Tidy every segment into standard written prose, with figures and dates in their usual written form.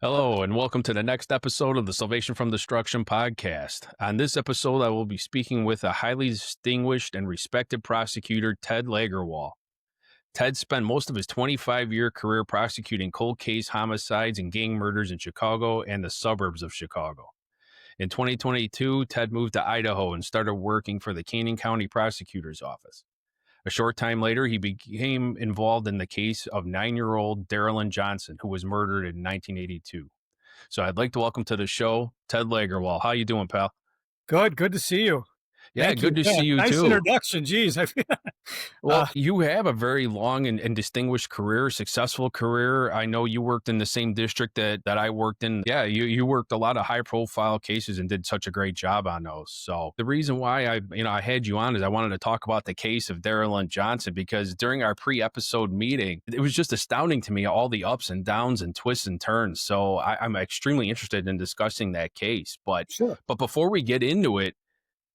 Hello, and welcome to the next episode of the Salvation from Destruction podcast. On this episode, I will be speaking with a highly distinguished and respected prosecutor, Ted Lagerwall. Ted spent most of his 25-year career prosecuting cold case homicides and gang murders in Chicago and the suburbs of Chicago. In 2022, Ted moved to Idaho and started working for the Canyon County Prosecutor's Office. A short time later, he became involved in the case of 9-year-old Daralyn Johnson, who was murdered in 1982. So I'd like to welcome to the show, Ted Lagerwall. How you doing, pal? Good to see you. Yeah, Thank good you. to see you Nice too. introduction. Geez. Well, you have a very long and distinguished career, successful career. I know you worked in the same district that I worked in. Yeah, you worked a lot of high profile cases and did such a great job on those. So the reason why I had you on is I wanted to talk about the case of Daralyn Johnson, because during our pre-episode meeting, it was just astounding to me, all the ups and downs and twists and turns. So I'm extremely interested in discussing that case. Sure. But before we get into it,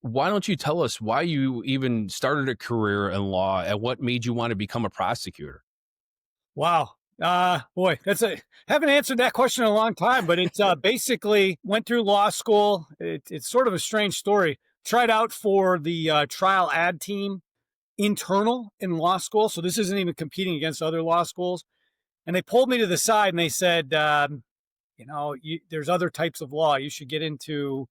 why don't you tell us why you even started a career in law and what made you want to become a prosecutor? Wow. Boy, haven't answered that question in a long time, but it's basically went through law school. It's sort of a strange story. Tried out for the trial ad team internal in law school. So this isn't even competing against other law schools. And they pulled me to the side and they said, there's other types of law. You should get into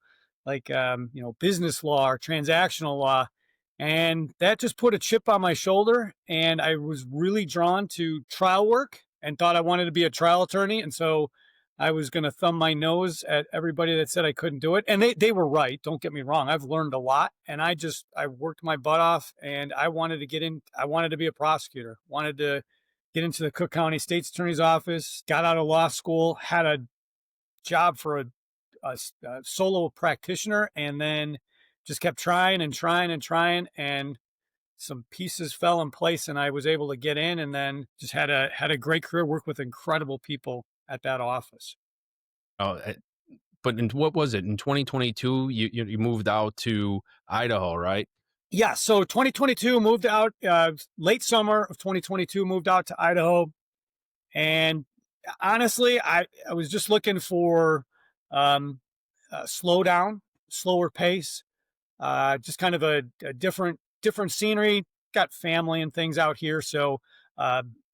business law or transactional law. And that just put a chip on my shoulder. And I was really drawn to trial work and thought I wanted to be a trial attorney. And so I was going to thumb my nose at everybody that said I couldn't do it. And they were right. Don't get me wrong. I've learned a lot. And I worked my butt off and I wanted to get in. I wanted to be a prosecutor, wanted to get into the Cook County State's Attorney's Office, got out of law school, had a job for a solo practitioner, and then just kept trying and some pieces fell in place and I was able to get in, and then just had a great career, worked with incredible people at that office. But what was it in 2022? You moved out to Idaho, right? Yeah. So 2022 moved out, late summer of 2022, moved out to Idaho. And honestly, I was just looking for slow down, slower pace, just kind of a different scenery. Got family and things out here, so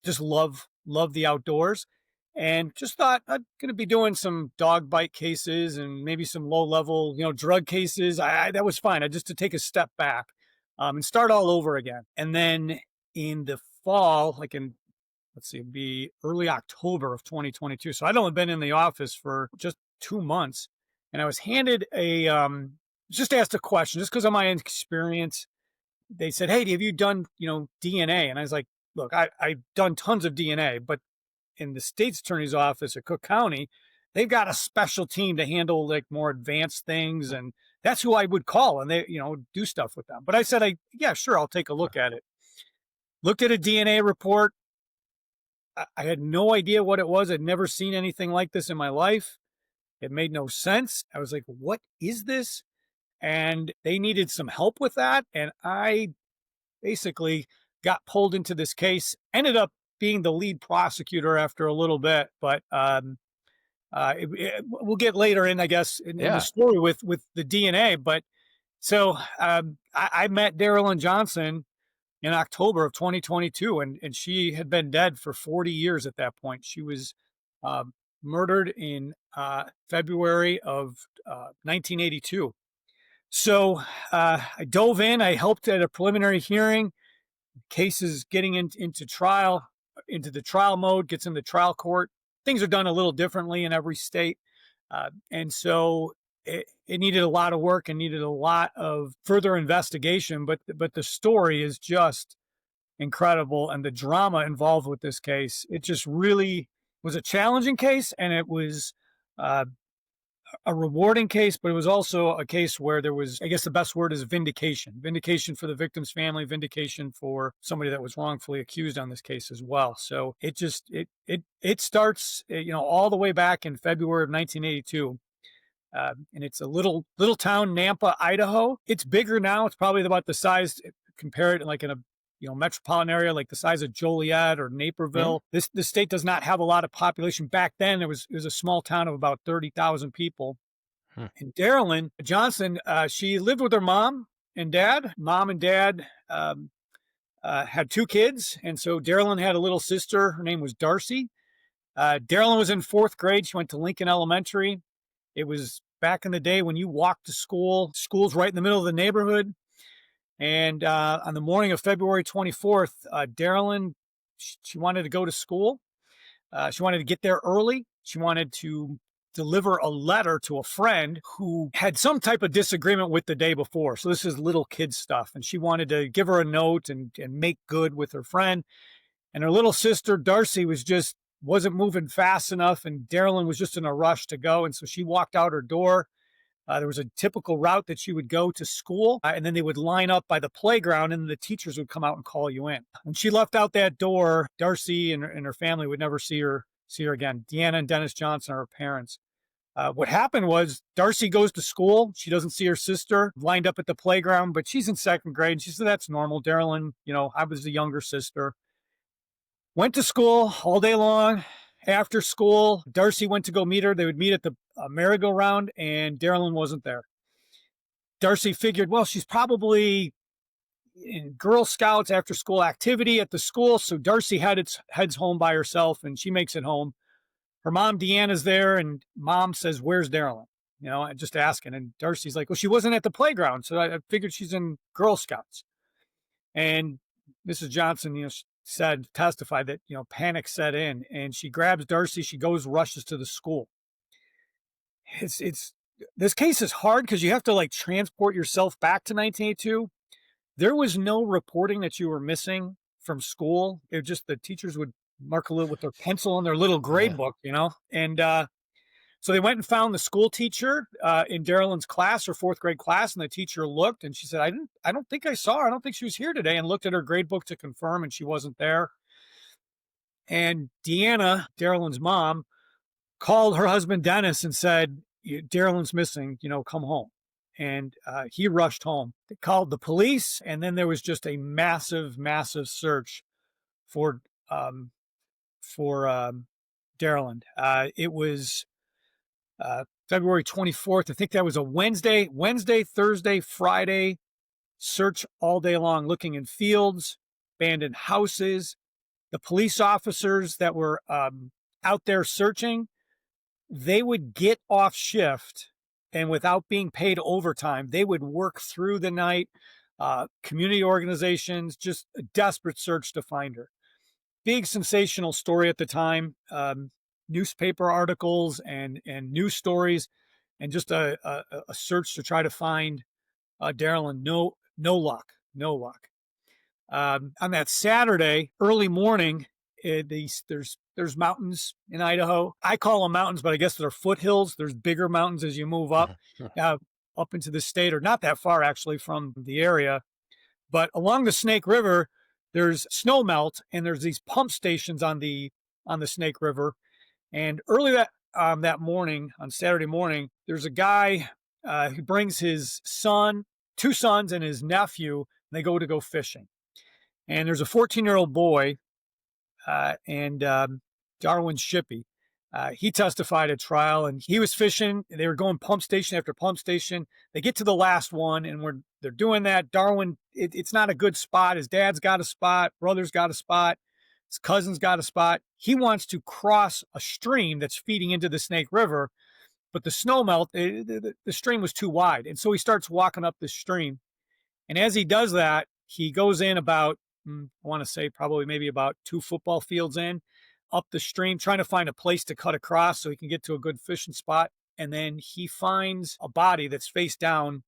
just love the outdoors, and just thought I'm going to be doing some dog bite cases and maybe some low level, drug cases. That was fine. I just to take a step back and start all over again. And then in the fall, like in it'd be early October of 2022. So I'd only been in the office for just 2 months. And I was handed just asked a question, just because of my experience. They said, "Hey, have you done, DNA?" And I was like, "Look, I've done tons of DNA, but in the state's attorney's office at Cook County, they've got a special team to handle like more advanced things. And that's who I would call and they, do stuff with them." But I said, yeah, sure, I'll take a look at it. Looked at a DNA report. I had no idea what it was. I'd never seen anything like this in my life. It made no sense. I was like, what is this? And they needed some help with that. And I basically got pulled into this case, ended up being the lead prosecutor after a little bit, but we'll get later in, I guess, in the story with the DNA. But so I met Daralyn Johnson in October of 2022, and she had been dead for 40 years at that point. She was murdered in February of 1982. So I dove in. I helped at a preliminary hearing. Case is getting into trial, into the trial mode, gets in the trial court. Things are done a little differently in every state. And so it needed a lot of work and needed a lot of further investigation. But the story is just incredible. And the drama involved with this case, it just really was a challenging case. And it was a rewarding case, but it was also a case where there was, I guess the best word is vindication for the victim's family, vindication for somebody that was wrongfully accused on this case as well. So it starts, all the way back in February of 1982. And it's a little town, Nampa, Idaho. It's bigger now. It's probably about the size, compare it like in metropolitan area like the size of Joliet or Naperville. This state does not have a lot of population. Back then, it was a small town of about 30,000 people. And Daralyn Johnson, she lived with her mom and dad. Mom and dad had 2 kids, and so Daralyn had a little sister. Her name was Darcy. Daralyn was in 4th grade. She went to Lincoln Elementary. It was back in the day when you walked to school. School's right in the middle of the neighborhood. And on the morning of February 24th, Daralyn, she wanted to go to school. She wanted to get there early. She wanted to deliver a letter to a friend who had some type of disagreement with the day before. So this is little kid stuff. And she wanted to give her a note and make good with her friend. And her little sister, Darcy, wasn't moving fast enough. And Daralyn was just in a rush to go. And so she walked out her door. There was a typical route that she would go to school, and then they would line up by the playground, and the teachers would come out and call you in. When she left out that door, Darcy and her family would never see her again. Deanna and Dennis Johnson are her parents. What happened was Darcy goes to school. She doesn't see her sister lined up at the playground, but she's in 2nd grade. And she said, that's normal. Daralyn, I was the younger sister. Went to school all day long. After school, Darcy went to go meet her. They would meet at the merry-go-round, and Daralyn wasn't there. Darcy figured, well, she's probably in Girl Scouts after school activity at the school. So Darcy heads home by herself, and she makes it home. Her mom, Deanna's there, and mom says, where's Daralyn? Just asking. And Darcy's like, well, she wasn't at the playground. So I figured she's in Girl Scouts. And Mrs. Johnson, testified that, panic set in, and she grabs Darcy. She rushes to the school. This case is hard because you have to transport yourself back to 1982. There was no reporting that you were missing from school. It just, the teachers would mark a little with their pencil in their little grade book, and so they went and found the school teacher in Daralyn's class, her 4th grade class, and the teacher looked, and she said, I don't think I saw her. I don't think she was here today, and looked at her grade book to confirm, and she wasn't there. And Deanna, Daralyn's mom, called her husband Dennis and said, Daralyn's missing, come home. And he rushed home. They called the police, and then there was just a massive, massive search for Daralyn. It was February 24th. I think that was a Wednesday, Thursday, Friday, search all day long, looking in fields, abandoned houses. The police officers that were out there searching, they would get off shift, and without being paid overtime, they would work through the night. Community organizations, just a desperate search to find her. Big sensational story at the time. Newspaper articles and news stories, and just a search to try to find Daralyn. No luck. On that Saturday, early morning, there's mountains in Idaho. I call them mountains, but I guess they're foothills. There's bigger mountains as you move up into the state, or not that far actually from the area. But along the Snake River, there's snow melt, and there's these pump stations on the Snake River. And early that morning, on Saturday morning, there's a guy who brings his 2 sons and his nephew, and they go fishing. And there's a 14-year-old boy, and Darwin Shippey. He testified at trial, and he was fishing. They were going pump station after pump station. They get to the last one, and they're doing that. Darwin, it's not a good spot. His dad's got a spot. Brother's got a spot. His cousin's got a spot. He wants to cross a stream that's feeding into the Snake River, but the snow melt, the stream was too wide. And so he starts walking up this stream. And as he does that, he goes in about, I want to say probably maybe about 2 football fields in, up the stream, trying to find a place to cut across so he can get to a good fishing spot. And then he finds a body that's face down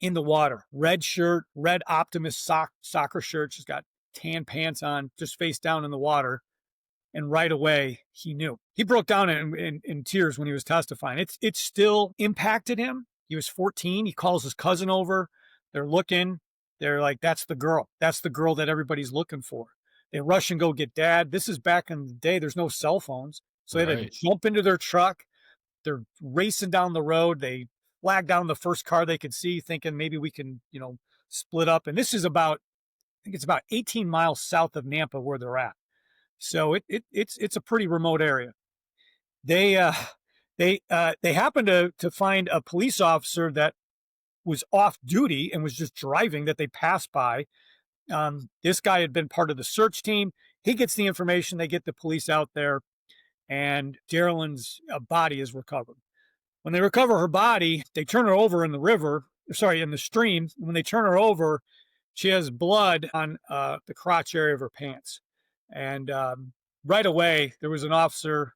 in the water. Red shirt, red Optimus soccer shirt. She's got tan pants on, just face down in the water. And right away, he knew. He broke down in tears when he was testifying. It still impacted him. He was 14. He calls his cousin over. They're looking. They're like, that's the girl. That's the girl that everybody's looking for. They rush and go get dad. This is back in the day. There's no cell phones. So they had to jump into their truck. They're racing down the road. They flag down the first car they could see, thinking maybe we can, split up. And this is about think it's about 18 miles south of Nampa where they're at. So it's a pretty remote area. They happened to find a police officer that was off duty and was just driving that they passed by. This guy had been part of the search team. He gets the information. They get the police out there, and Daralyn's body is recovered. When they recover her body, they turn her over in the river, in the stream. When they turn her over, she has blood on the crotch area of her pants. And right away, there was an officer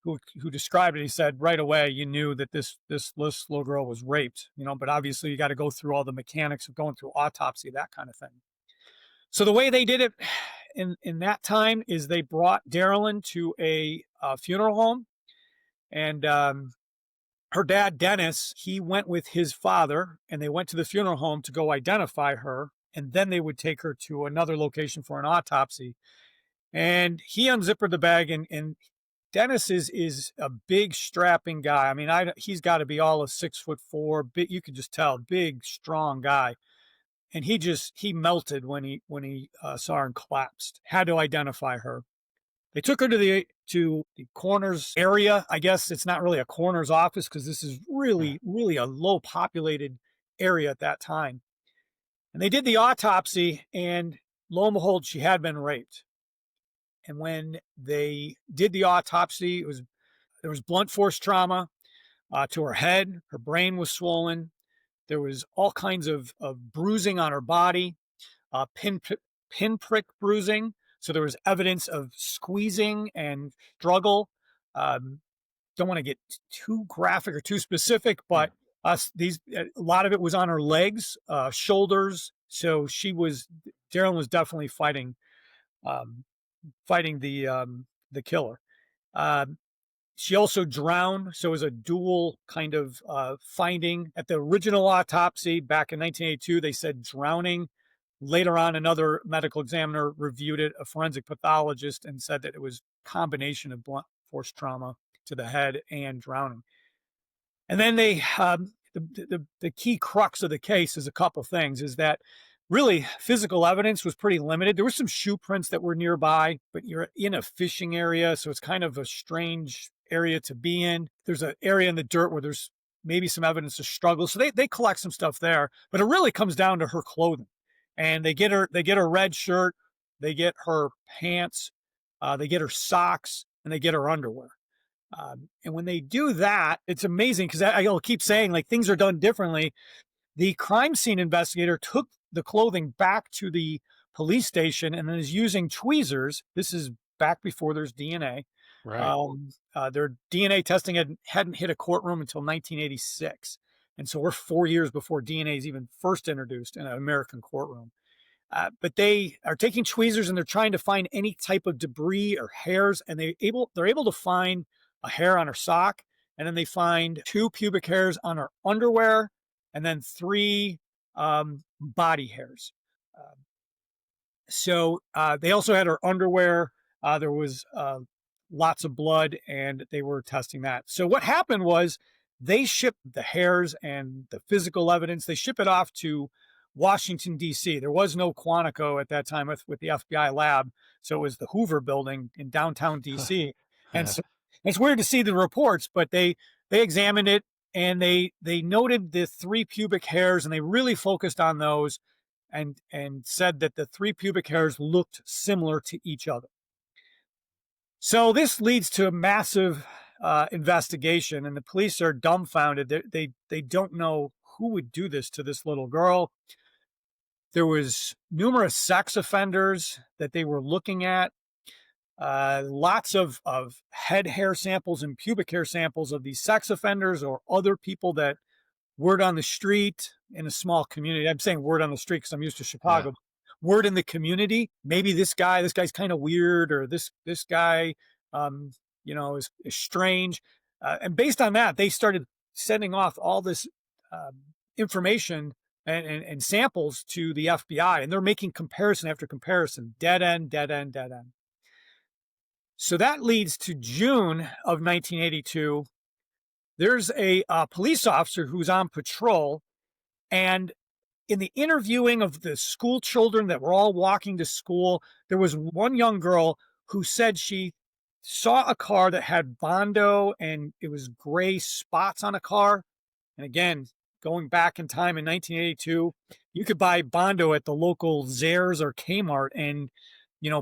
who described it. He said, right away, you knew that this little girl was raped, but obviously you got to go through all the mechanics of going through autopsy, that kind of thing. So the way they did it in that time is they brought Daralyn to a funeral home, and her dad, Dennis, he went with his father, and they went to the funeral home to go identify her, and then they would take her to another location for an autopsy. And he unzippered the bag, and Dennis is a big, strapping guy. I mean, he's got to be all of 6'4", big, you could just tell, big, strong guy. And he melted when he saw her and collapsed. Had to identify her. They took her to the coroner's area. I guess it's not really a coroner's office because this is really, really a low populated area at that time. And they did the autopsy, and lo and behold, she had been raped. And when they did the autopsy, there was blunt force trauma to her head. Her brain was swollen. There was all kinds of bruising on her body, pinprick bruising. So there was evidence of squeezing and struggle. Don't want to get too graphic or too specific, but a lot of it was on her legs, shoulders. So Daralyn was definitely fighting the killer. She also drowned, so it was a dual kind of finding. At the original autopsy back in 1982, they said drowning. Later on, another medical examiner reviewed it, a forensic pathologist, and said that it was a combination of blunt force trauma to the head and drowning. And then the key crux of the case is a couple things, is that really physical evidence was pretty limited. There were some shoe prints that were nearby, but you're in a fishing area, so it's kind of a strange area to be in. There's an area in the dirt where there's maybe some evidence of struggle. So they collect some stuff there, but it really comes down to her clothing. And they get her red shirt, they get her pants, they get her socks, and they get her underwear. And when they do that, it's amazing because I'll keep saying, like, things are done differently. The crime scene investigator took the clothing back to the police station and then is using tweezers. This is back before there's DNA. Right. Their DNA testing hadn't hit a courtroom until 1986. And so we're 4 years before DNA is even first introduced in an American courtroom. But they are taking tweezers and they're trying to find any type of debris or hairs. And they're able to find a hair on her sock. And then they find 2 pubic hairs on her underwear, and then 3 body hairs. So they also had her underwear. There was lots of blood, and they were testing that. So what happened was they shipped the hairs and the physical evidence. They ship it off to Washington, D.C. There was no Quantico at that time with the FBI lab. So it was the Hoover building in downtown D.C. And so it's weird to see the reports, but they examined it, and they noted the 3 pubic hairs, and they really focused on those and said that the 3 pubic hairs looked similar to each other. So this leads to a massive investigation, and the police are dumbfounded. They don't know who would do this to this little girl. There was numerous sex offenders that they were looking at. Lots of head hair samples and pubic hair samples of these sex offenders or other people that word on the street in a small community. I'm saying word on the street because I'm used to Chicago. Yeah. Word in the community. Maybe this guy's kind of weird, or this guy, is strange. And based on that, they started sending off all this information and samples to the FBI, and they're making comparison after comparison. Dead end, dead end, dead end. So that leads to June of 1982. There's a police officer who's on patrol, and in the interviewing of the school children that were all walking to school, there was one young girl who said she saw a car that had Bondo and it was gray spots on a car. And again, going back in time in 1982, you could buy Bondo at the local Zayres or Kmart and,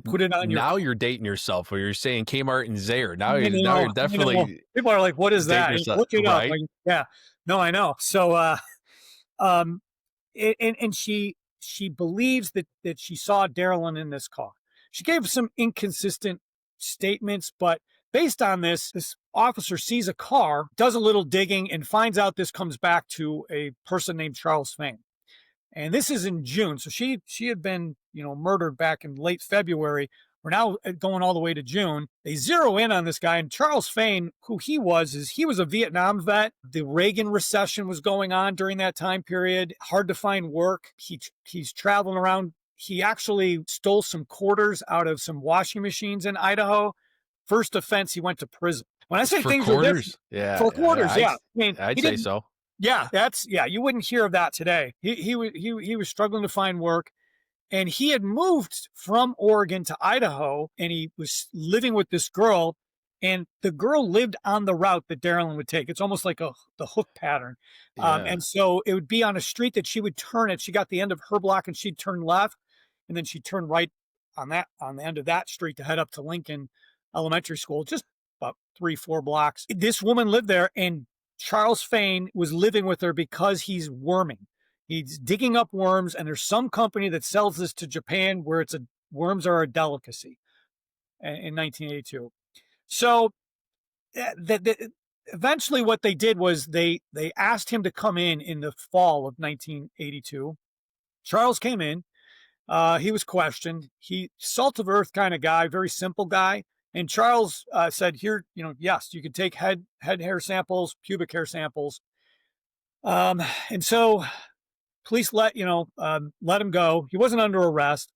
put it on your. Now you're dating yourself where you're saying Kmart and Zaire. Now I you're know. definitely People are like, what is dating that? And yourself, look it up. right? Like, yeah, no, I know. So, um, and she believes that she saw Daralyn in this car. She gave some inconsistent statements, but based on this officer sees a car, does a little digging, and finds out this comes back to a person named Charles Fain. And this is in June. So she had been, murdered back in late February. We're now going all the way to June. They zero in on this guy. And Charles Fain, who he was a Vietnam vet. The Reagan recession was going on during that time period. Hard to find work. He's traveling around. He actually stole some quarters out of some washing machines in Idaho. First offense, he went to prison. When I say For things quarters, for quarters, yeah. I'd say so. Yeah, you wouldn't hear of that today. He was struggling to find work, and he had moved from Oregon to Idaho, and he was living with this girl, and the girl lived on the route that Daralyn would take. It's almost like the hook pattern. Yeah. And so it would be on a street that she would turn at. She got the end of her block and she'd turn left, and then she'd turn right on the end of that street to head up to Lincoln Elementary School, just about 3-4 blocks. This woman lived there, and Charles Fain was living with her because he's worming. He's digging up worms, and there's some company that sells this to Japan where worms are a delicacy in 1982. So eventually what they did was they asked him to come in the fall of 1982. Charles came in. He was questioned. He salt of earth kind of guy, very simple guy. And Charles said, here, yes, you can take head hair samples, pubic hair samples. And so police let him go. He wasn't under arrest.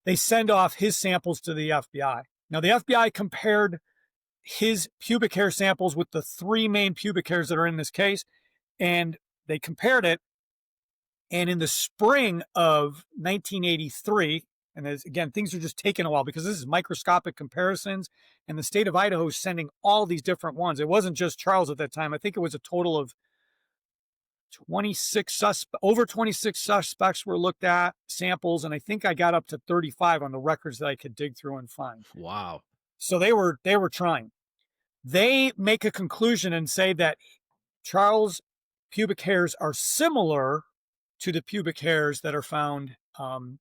They send off his samples to the FBI. Now, the FBI compared his pubic hair samples with the 3 main pubic hairs that are in this case, and they compared it. And in the spring of 1983, and again, things are just taking a while because this is microscopic comparisons, and the state of Idaho is sending all these different ones. It wasn't just Charles at that time. I think it was a total of over 26 suspects were looked at, samples, and I think I got up to 35 on the records that I could dig through and find. Wow. So they were trying. They make a conclusion and say that Charles' pubic hairs are similar to the pubic hairs that are found on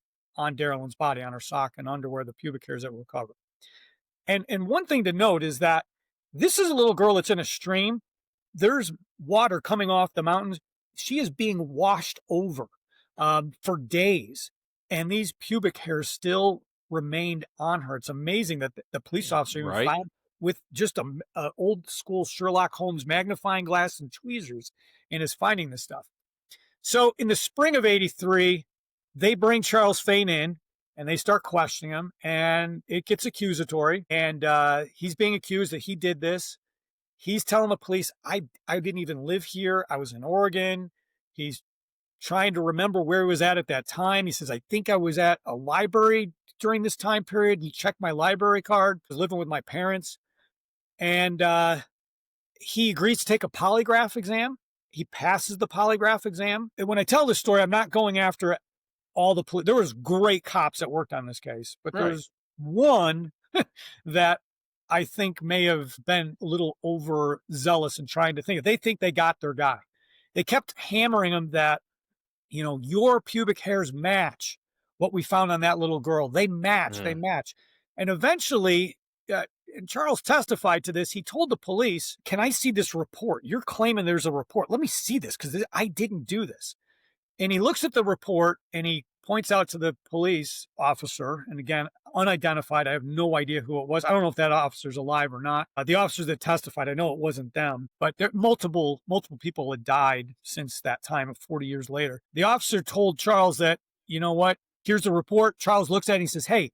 Daralyn's body, on her sock and underwear, the pubic hairs that were recovered. And one thing to note is that this is a little girl that's in a stream. There's water coming off the mountains. She is being washed over for days, and these pubic hairs still remained on her. It's amazing that the police officer even found with just a old school Sherlock Holmes magnifying glass and tweezers and is finding this stuff. So in the spring of 83, they bring Charles Fain in and they start questioning him, and it gets accusatory, and he's being accused that he did this. He's telling the police, I didn't even live here. I was in Oregon. He's trying to remember where he was at that time. He says, I think I was at a library during this time period. He checked my library card. I was living with my parents. And he agrees to take a polygraph exam. He passes the polygraph exam. And when I tell this story, I'm not going after all the police. There was great cops that worked on this case, but there's one that I think may have been a little overzealous in trying to think. They think they got their guy. They kept hammering him that, your pubic hairs match what we found on that little girl. They match. They match. And eventually, and Charles testified to this. He told the police, can I see this report? You're claiming there's a report. Let me see this because I didn't do this. And he looks at the report and he points out to the police officer, and again, unidentified. I have no idea who it was. I don't know if that officer's alive or not. The officers that testified, I know it wasn't them, but multiple people had died since that time, 40 years later. The officer told Charles that, you know what, here's the report. Charles looks at it and he says, hey,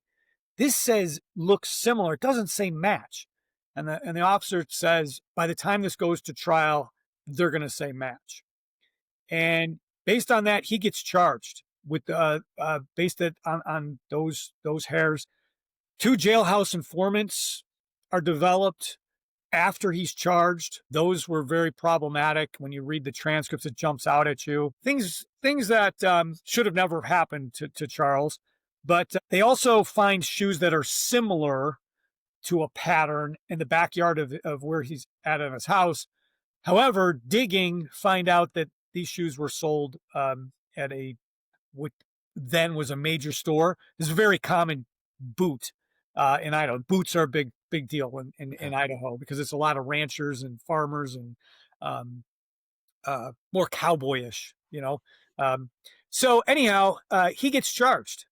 this says looks similar. It doesn't say match. And the officer says, by the time this goes to trial, they're going to say match. And based on that, he gets charged. with based it on those hairs. 2 jailhouse informants are developed after he's charged. Those were very problematic. When you read the transcripts, it jumps out at you. Things that should have never happened to Charles. But they also find shoes that are similar to a pattern in the backyard of where he's at in his house. However, digging, find out that these shoes were sold at what then was a major store. This is a very common boot in Idaho. Boots are a big deal in Idaho because it's a lot of ranchers and farmers and more cowboyish, so anyhow, he gets charged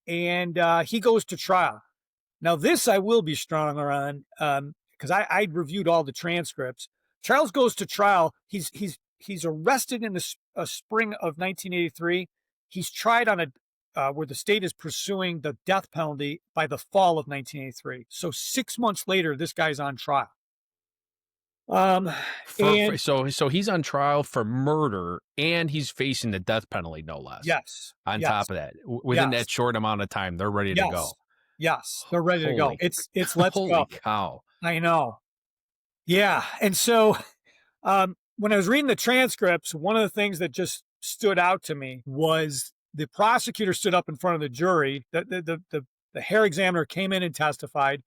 and he goes to trial. Now, this I will be stronger on because I reviewed all the transcripts. Charles goes to trial. He's arrested in the spring of 1983. He's tried on where the state is pursuing the death penalty by the fall of 1983. So 6 months later, this guy's on trial. So he's on trial for murder and he's facing the death penalty, no less. Yes. On top of that, within that short amount of time, they're ready to go. Yes, they're ready to go. It's let's holy go. Holy cow! I know. Yeah, and so when I was reading the transcripts, one of the things that just stood out to me was the prosecutor stood up in front of the jury. The hair examiner came in and testified,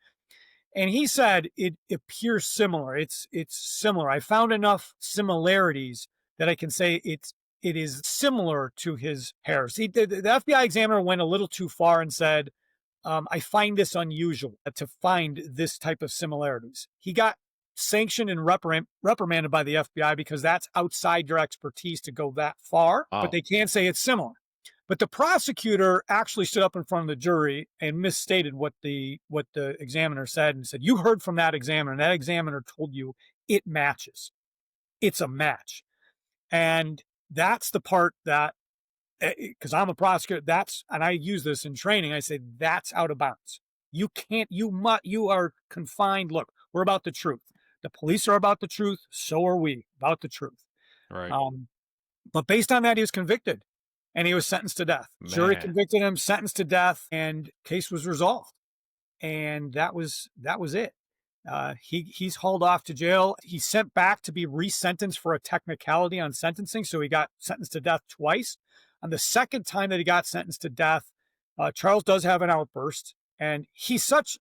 and he said it appears similar. It's similar. I found enough similarities that I can say it is similar to his hairs. The FBI examiner went a little too far and said, I find this unusual to find this type of similarities. He got sanctioned and reprimanded by the FBI because that's outside your expertise to go that far, but they can't say it's similar. But the prosecutor actually stood up in front of the jury and misstated what the examiner said and said, you heard from that examiner, and that examiner told you it matches. It's a match. And that's the part that, because I'm a prosecutor, and I use this in training, I say that's out of bounds. You are confined. Look, we're about the truth. The police are about the truth. So are we about the truth. Right. But based on that, he was convicted and he was sentenced to death. Man. Jury convicted him, sentenced to death, and case was resolved. And that was it. He's hauled off to jail. He's sent back to be resentenced for a technicality on sentencing. So he got sentenced to death twice. On the second time that he got sentenced to death, Charles does have an outburst, and he's such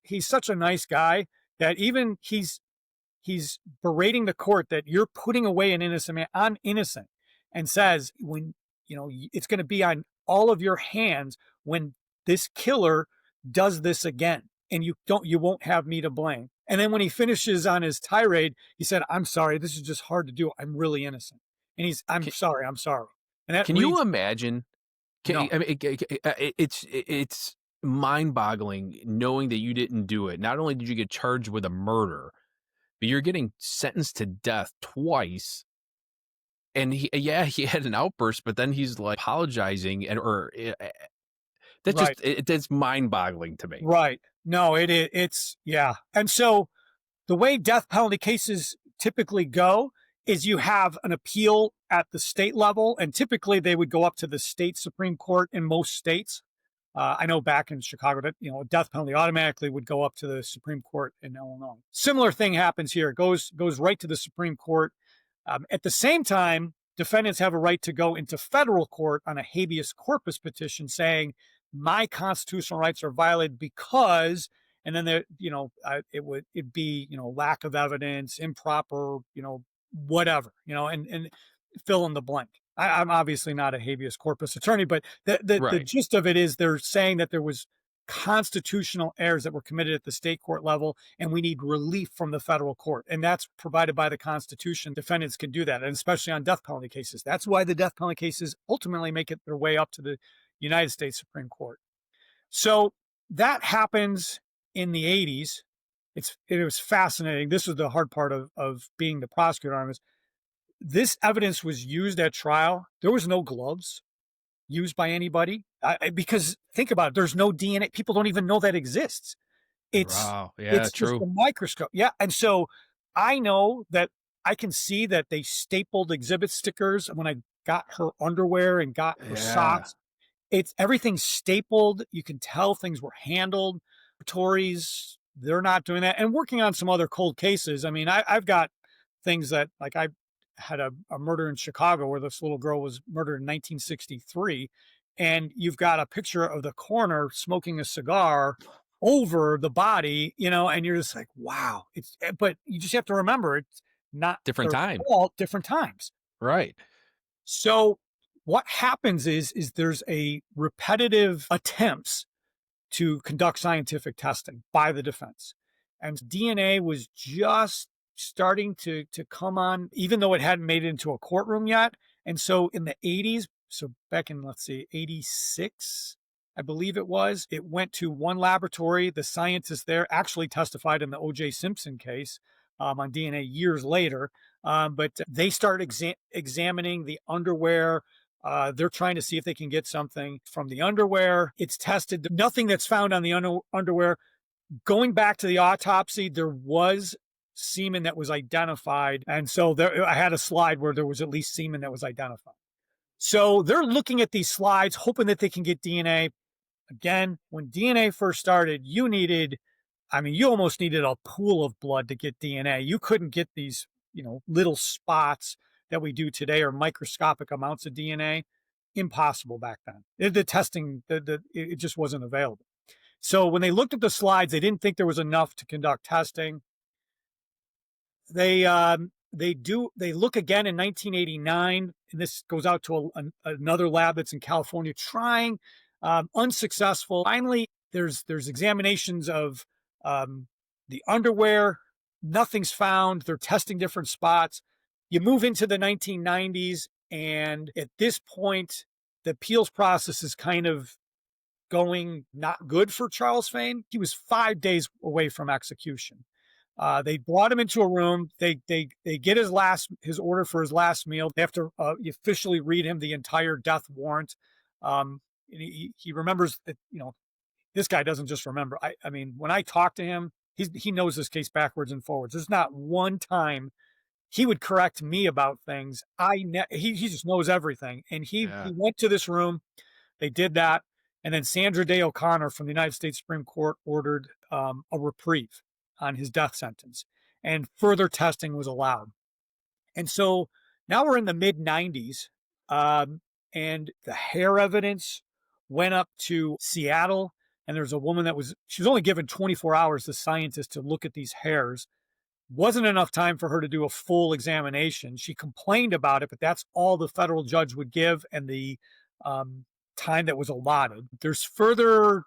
a nice guy that even he's berating the court that you're putting away an innocent man. I'm innocent, and says when it's going to be on all of your hands when this killer does this again, and you won't have me to blame. And then when he finishes on his tirade, he said, "I'm sorry. This is just hard to do. I'm really innocent." And I'm sorry. And that you imagine? No. I mean, it's mind-boggling knowing that you didn't do it. Not only did you get charged with a murder, but you're getting sentenced to death twice. And he had an outburst, but then he's like apologizing, that's mind-boggling to me. Right? No, it's yeah. And so the way death penalty cases typically go is you have an appeal at the state level, and typically they would go up to the state Supreme Court in most states. I know back in Chicago that death penalty automatically would go up to the Supreme Court in Illinois. Similar thing happens here. It goes right to the Supreme Court. At the same time, defendants have a right to go into federal court on a habeas corpus petition saying my constitutional rights are violated because, and then it'd be lack of evidence, improper, whatever, and fill in the blank. I'm obviously not a habeas corpus attorney, but the gist of it is they're saying that there was constitutional errors that were committed at the state court level, and we need relief from the federal court. And that's provided by the Constitution. Defendants can do that, and especially on death penalty cases. That's why the death penalty cases ultimately make it their way up to the United States Supreme Court. So that happens in the 80s. It was fascinating. This was the hard part of being the prosecutor on this. This evidence was used at trial. There was no gloves used by anybody because think about it. There's no DNA. People don't even know that exists. It's true. Just a microscope. Yeah. And so I know that I can see that they stapled exhibit stickers when I got her underwear and got her socks. It's everything's stapled. You can tell things were handled. Tories, they're not doing that. And working on some other cold cases. I mean, I've got things that, like, I had a murder in Chicago where this little girl was murdered in 1963. And you've got a picture of the coroner smoking a cigar over the body, and you're just like, wow. But you just have to remember it's not Different their time. fault, different times. Right. So what happens is there's a repetitive attempts to conduct scientific testing by the defense. And DNA was just starting to come on, even though it hadn't made it into a courtroom yet. And so in the 80s, so back in, let's see, 86, I believe it went to one laboratory. The scientists there actually testified in the O.J. Simpson case on DNA years later. But they started examining the underwear. They're trying to see if they can get something from the underwear. It's tested. Nothing that's found on the underwear. Going back to the autopsy, there was semen that was identified. And so I had a slide where there was at least semen that was identified. So they're looking at these slides, hoping that they can get DNA. Again, when DNA first started, you almost needed a pool of blood to get DNA. You couldn't get these, little spots that we do today or microscopic amounts of DNA. Impossible back then. The testing, it just wasn't available. So when they looked at the slides, they didn't think there was enough to conduct testing. They look again in 1989, and this goes out to another lab that's in California, trying, unsuccessful. Finally, there's examinations of the underwear. Nothing's found. They're testing different spots. You move into the 1990s, and at this point, the appeals process is kind of going not good for Charles Fain. He was 5 days away from execution. They brought him into a room. They get his order for his last meal. They have to officially read him the entire death warrant. He remembers that, this guy doesn't just remember. I mean, when I talk to him, he knows this case backwards and forwards. There's not one time he would correct me about things. He just knows everything. And he went to this room. They did that. And then Sandra Day O'Connor from the United States Supreme Court ordered a reprieve on his death sentence, and further testing was allowed. And so now we're in the mid 90s, and the hair evidence went up to Seattle. And there's a woman she was only given 24 hours, the scientist, to look at these hairs. Wasn't enough time for her to do a full examination. She complained about it, but that's all the federal judge would give, and the time that was allotted. There's further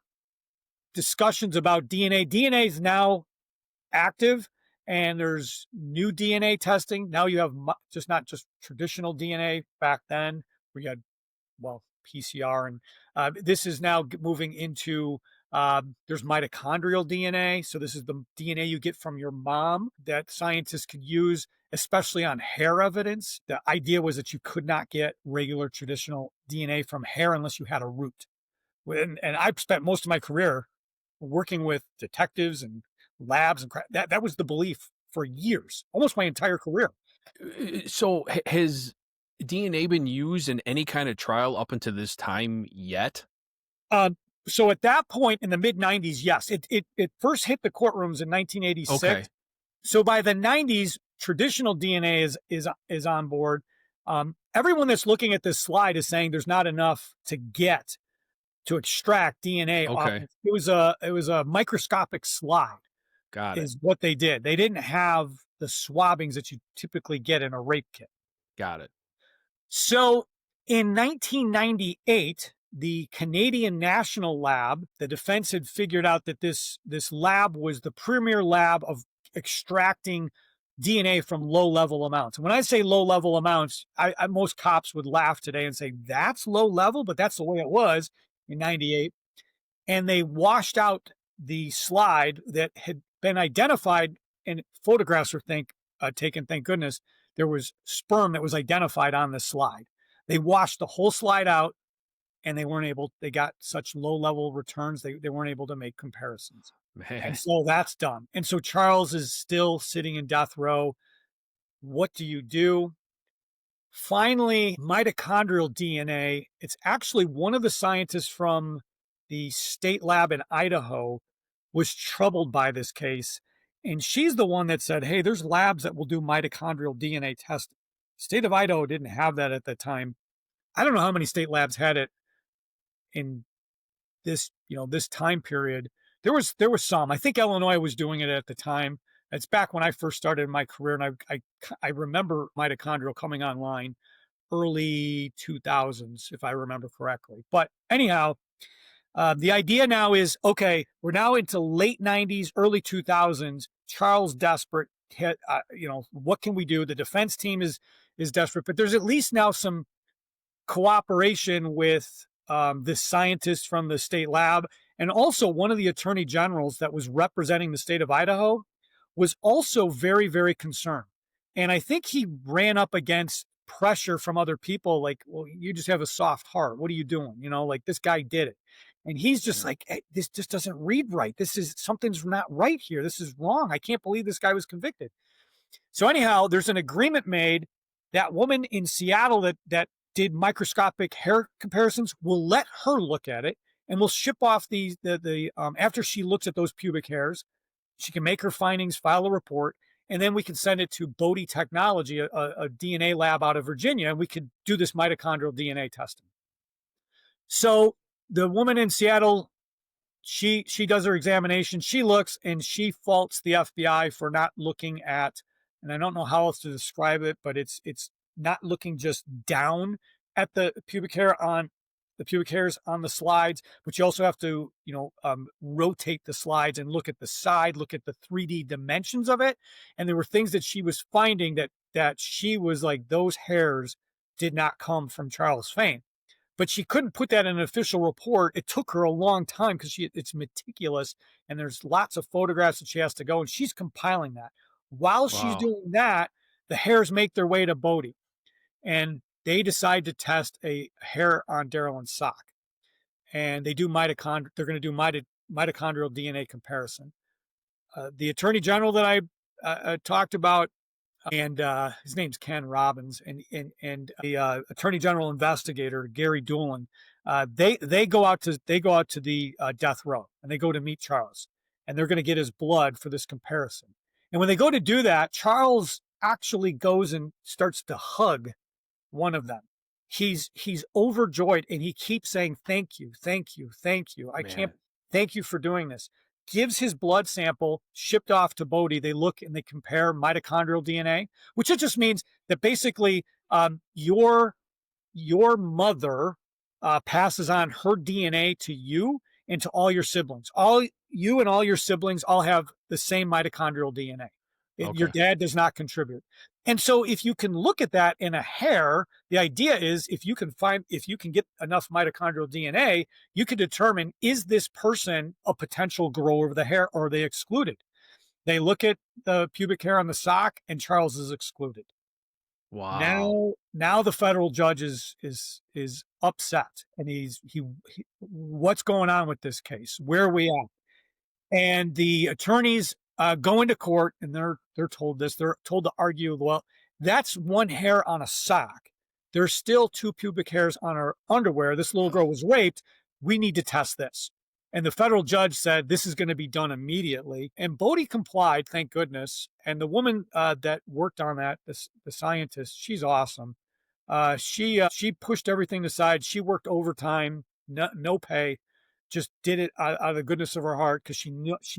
discussions about DNA. DNA is now active, and there's new DNA testing. Now you have not just traditional DNA. Back then we had, PCR, and this is now moving into there's mitochondrial DNA. So this is the DNA you get from your mom that scientists could use, especially on hair evidence. The idea was that you could not get regular traditional DNA from hair unless you had a root. And I've spent most of my career working with detectives and labs, and that was the belief for years, almost my entire career. So has DNA been used in any kind of trial up until this time yet? So at that point in the mid 90s, yes, it first hit the courtrooms in 1986. Okay. So by the 90s, traditional DNA is on board. Everyone that's looking at this slide is saying there's not enough to extract DNA. Okay. It was a microscopic slide. Got it. Is what they did. They didn't have the swabbings that you typically get in a rape kit. Got it. So in 1998, the Canadian National Lab, the defense had figured out that this lab was the premier lab of extracting DNA from low-level amounts. And when I say low-level amounts, most cops would laugh today and say, that's low level, but that's the way it was in 98. And they washed out the slide that had been identified, and photographs were taken, thank goodness. There was sperm that was identified on the slide. They washed the whole slide out, and they got such low-level returns, they weren't able to make comparisons. Man. And so that's done. And so Charles is still sitting in death row. What do you do? Finally, mitochondrial DNA, it's actually one of the scientists from the state lab in Idaho was troubled by this case. And she's the one that said, hey, there's labs that will do mitochondrial DNA testing. State of Idaho didn't have that at the time. I don't know how many state labs had it in this, this time period. There was some. I think Illinois was doing it at the time. It's back when I first started my career, and I remember mitochondrial coming online early 2000s, if I remember correctly. But anyhow, the idea now is, okay, we're now into late 90s, early 2000s. Charles desperate. What can we do? The defense team is desperate, but there's at least now some cooperation with this scientist from the state lab. And also one of the attorney generals that was representing the state of Idaho was also very, very concerned. And I think he ran up against pressure from other people like, well, you just have a soft heart. What are you doing? Like this guy did it. And he's just like, hey, this just doesn't read right. Something's not right here. This is wrong. I can't believe this guy was convicted. So anyhow, there's an agreement made. That woman in Seattle that did microscopic hair comparisons will let her look at it, and we'll ship off the after she looks at those pubic hairs, she can make her findings, file a report, and then we can send it to Bodie Technology, a DNA lab out of Virginia, and we could do this mitochondrial DNA testing. So the woman in Seattle, she does her examination. She looks and she faults the FBI for not looking at, and I don't know how else to describe it, but it's not looking just down at the pubic hairs on the slides, but you also have to, rotate the slides and look at the side, look at the 3D dimensions of it. And there were things that she was finding that she was like, those hairs did not come from Charles Fane. But she couldn't put that in an official report. It took her a long time because it's meticulous, and there's lots of photographs that she has to go, and she's compiling that. While she's doing that, the hairs make their way to Bodie, and they decide to test a hair on Daralyn's sock, and they do they're going to do mitochondrial DNA comparison. The attorney general that I talked about, and his name's Ken Robbins, and the attorney general investigator Gary Doolin, they go out to the death row, and they go to meet Charles, and they're going to get his blood for this comparison. And when they go to do that, Charles actually goes and starts to hug one of them. He's overjoyed, and he keeps saying, thank you, thank you, thank you. Thank you for doing this. Gives his blood sample, shipped off to Bodie. They look and they compare mitochondrial DNA, which it just means that basically your mother passes on her DNA to you and to all your siblings. All you and all your siblings all have the same mitochondrial DNA. Okay. Your dad does not contribute. And so if you can look at that in a hair, the idea is if you can get enough mitochondrial DNA, you can determine, is this person a potential grower of the hair, or are they excluded? They look at the pubic hair on the sock, and Charles is excluded. Wow. Now the federal judge is upset, and he what's going on with this case? Where are we at? And the attorneys go into court, and they're told this. They're told to argue, well, that's one hair on a sock. There's still 2 pubic hairs on her underwear. This little girl was raped. We need to test this. And the federal judge said this is going to be done immediately. And Bodie complied, thank goodness. And the woman that worked on that, the scientist, she's awesome. She pushed everything aside. She worked overtime, no pay. Just did it out of the goodness of her heart because she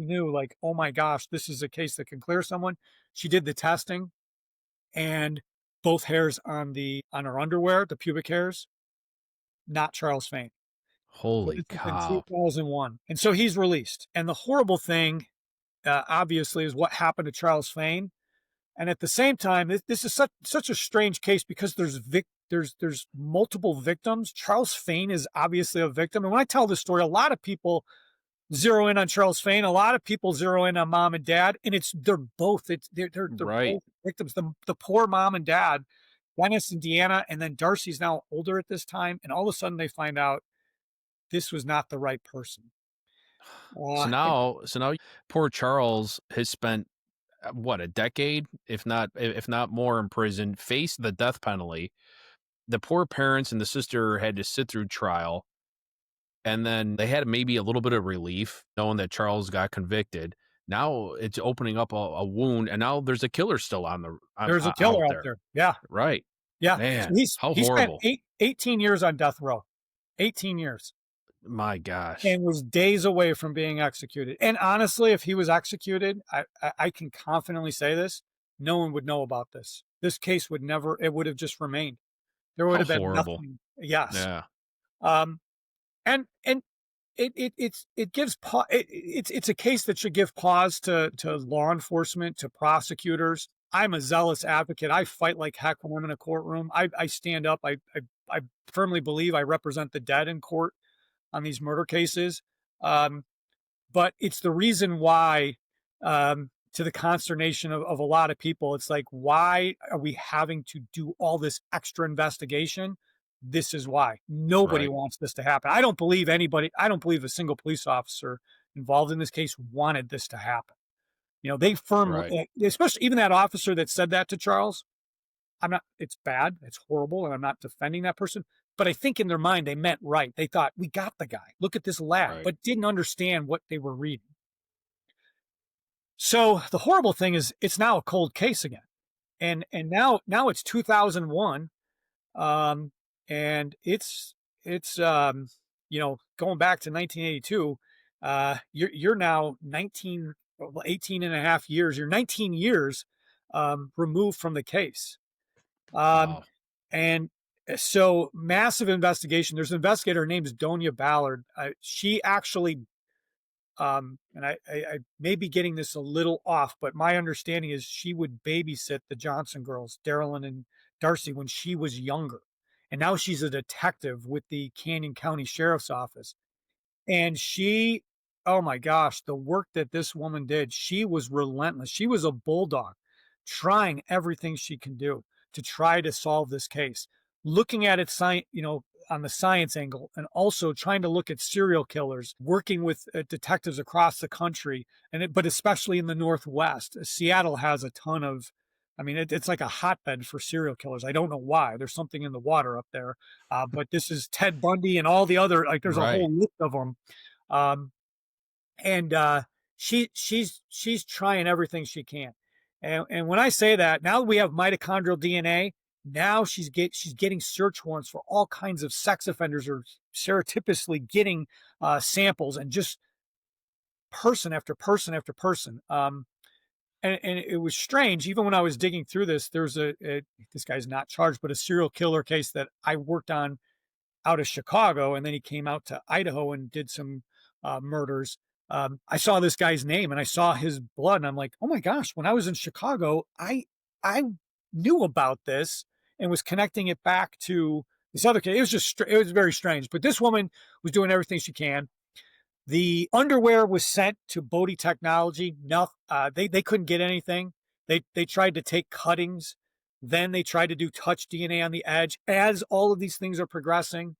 knew like, oh my gosh, this is a case that can clear someone. She did the testing, and both hairs on her underwear, the pubic hairs, not Charles Fane. Holy cow. In 2001. And so he's released. And the horrible thing, obviously, is what happened to Charles Fane. And at the same time, this is such a strange case because there's multiple victims. Charles Fane is obviously a victim. And when I tell this story, a lot of people zero in on Charles Fane. A lot of people zero in on mom and dad, and they're both right. Both victims. The poor mom and dad, Dennis and Deanna, and then Darcy's now older at this time, and all of a sudden they find out this was not the right person. So now poor Charles has spent what, a decade, if not more, in prison, faced the death penalty. The poor parents and the sister had to sit through trial, and then they had maybe a little bit of relief knowing that Charles got convicted. Now it's opening up a wound, and now there's a killer still There's a out killer out there. there. Yeah. Right. Yeah. So Man, how he spent horrible. 18 years on death row, 18 years, My gosh. and was days away from being executed. And honestly, if he was executed, I can confidently say this, no one would know about this. This case would never, it would have just remained. There would How have been horrible. nothing. Yes. Yeah. Um, and it gives it's a case that should give pause to law enforcement, to prosecutors. I'm a zealous advocate. I fight like heck when I'm in a courtroom. I stand up. I firmly believe I represent the dead in court on these murder cases. Um, but it's the reason why, to the consternation of a lot of people, it's like, why are we having to do all this extra investigation? This is why. Nobody Right. wants this to happen. I don't believe a single police officer involved in this case wanted this to happen. They Right. firmly, especially even that officer that said that to Charles. It's bad, it's horrible, and I'm not defending that person. But I think in their mind, they meant right. They thought, we got the guy. Look at this lab, Right. but didn't understand what they were reading. So the horrible thing is it's now a cold case again. And now it's 2001. Um, and it's going back to 1982. You're now 18 and a half years. You're 19 years removed from the case. Um, Wow. and so massive investigation. There's an investigator, her name is Donia Ballard. She actually, and I may be getting this a little off, but my understanding is she would babysit the Johnson girls, Daralyn and Darcy, when she was younger. And now she's a detective with the Canyon County Sheriff's Office. And she, oh my gosh, the work that this woman did, she was relentless. She was a bulldog, trying everything she can do to try to solve this case, looking at it, on the science angle, and also trying to look at serial killers, working with detectives across the country, but especially in the Northwest. Seattle has a ton of, it's like a hotbed for serial killers. I don't know why. There's something in the water up there, but this is Ted Bundy and all the other, like, there's a Right. whole list of them. Um, and she's trying everything she can. And when I say that, now that we have mitochondrial DNA, now she's getting search warrants for all kinds of sex offenders, or stereotypically getting samples, and just person after person after person. And it was strange. Even when I was digging through this, there's this guy's not charged, but a serial killer case that I worked on out of Chicago, and then he came out to Idaho and did some murders. I saw this guy's name and I saw his blood, and I'm like, oh my gosh! When I was in Chicago, I knew about this and was connecting it back to this other case. It was very strange. But this woman was doing everything she can. The underwear was sent to Bodie Technology. No, they couldn't get anything. They tried to take cuttings. Then they tried to do touch DNA on the edge. As all of these things are progressing,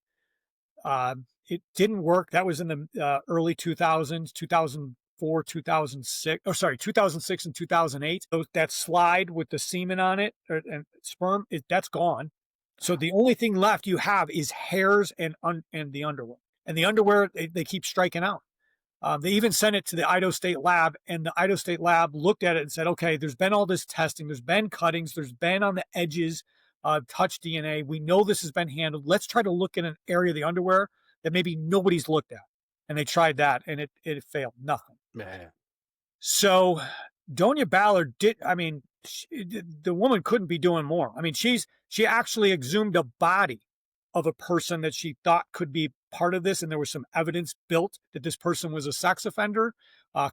it didn't work. That was in the early 2000s, 2004, 2006. Oh, sorry, 2006 and 2008. That slide with the semen on it and sperm, that's gone. So the only thing left you have is hairs and the underwear. And the underwear, they keep striking out. They even sent it to the Idaho State Lab, and the Idaho State Lab looked at it and said, okay, there's been all this testing. There's been cuttings. There's been on the edges touch DNA. We know this has been handled. Let's try to look in an area of the underwear that maybe nobody's looked at. And they tried that, and it failed. Nothing. Man. So Donia Ballard the woman couldn't be doing more. She actually exhumed a body of a person that she thought could be part of this, and there was some evidence built that this person was a sex offender,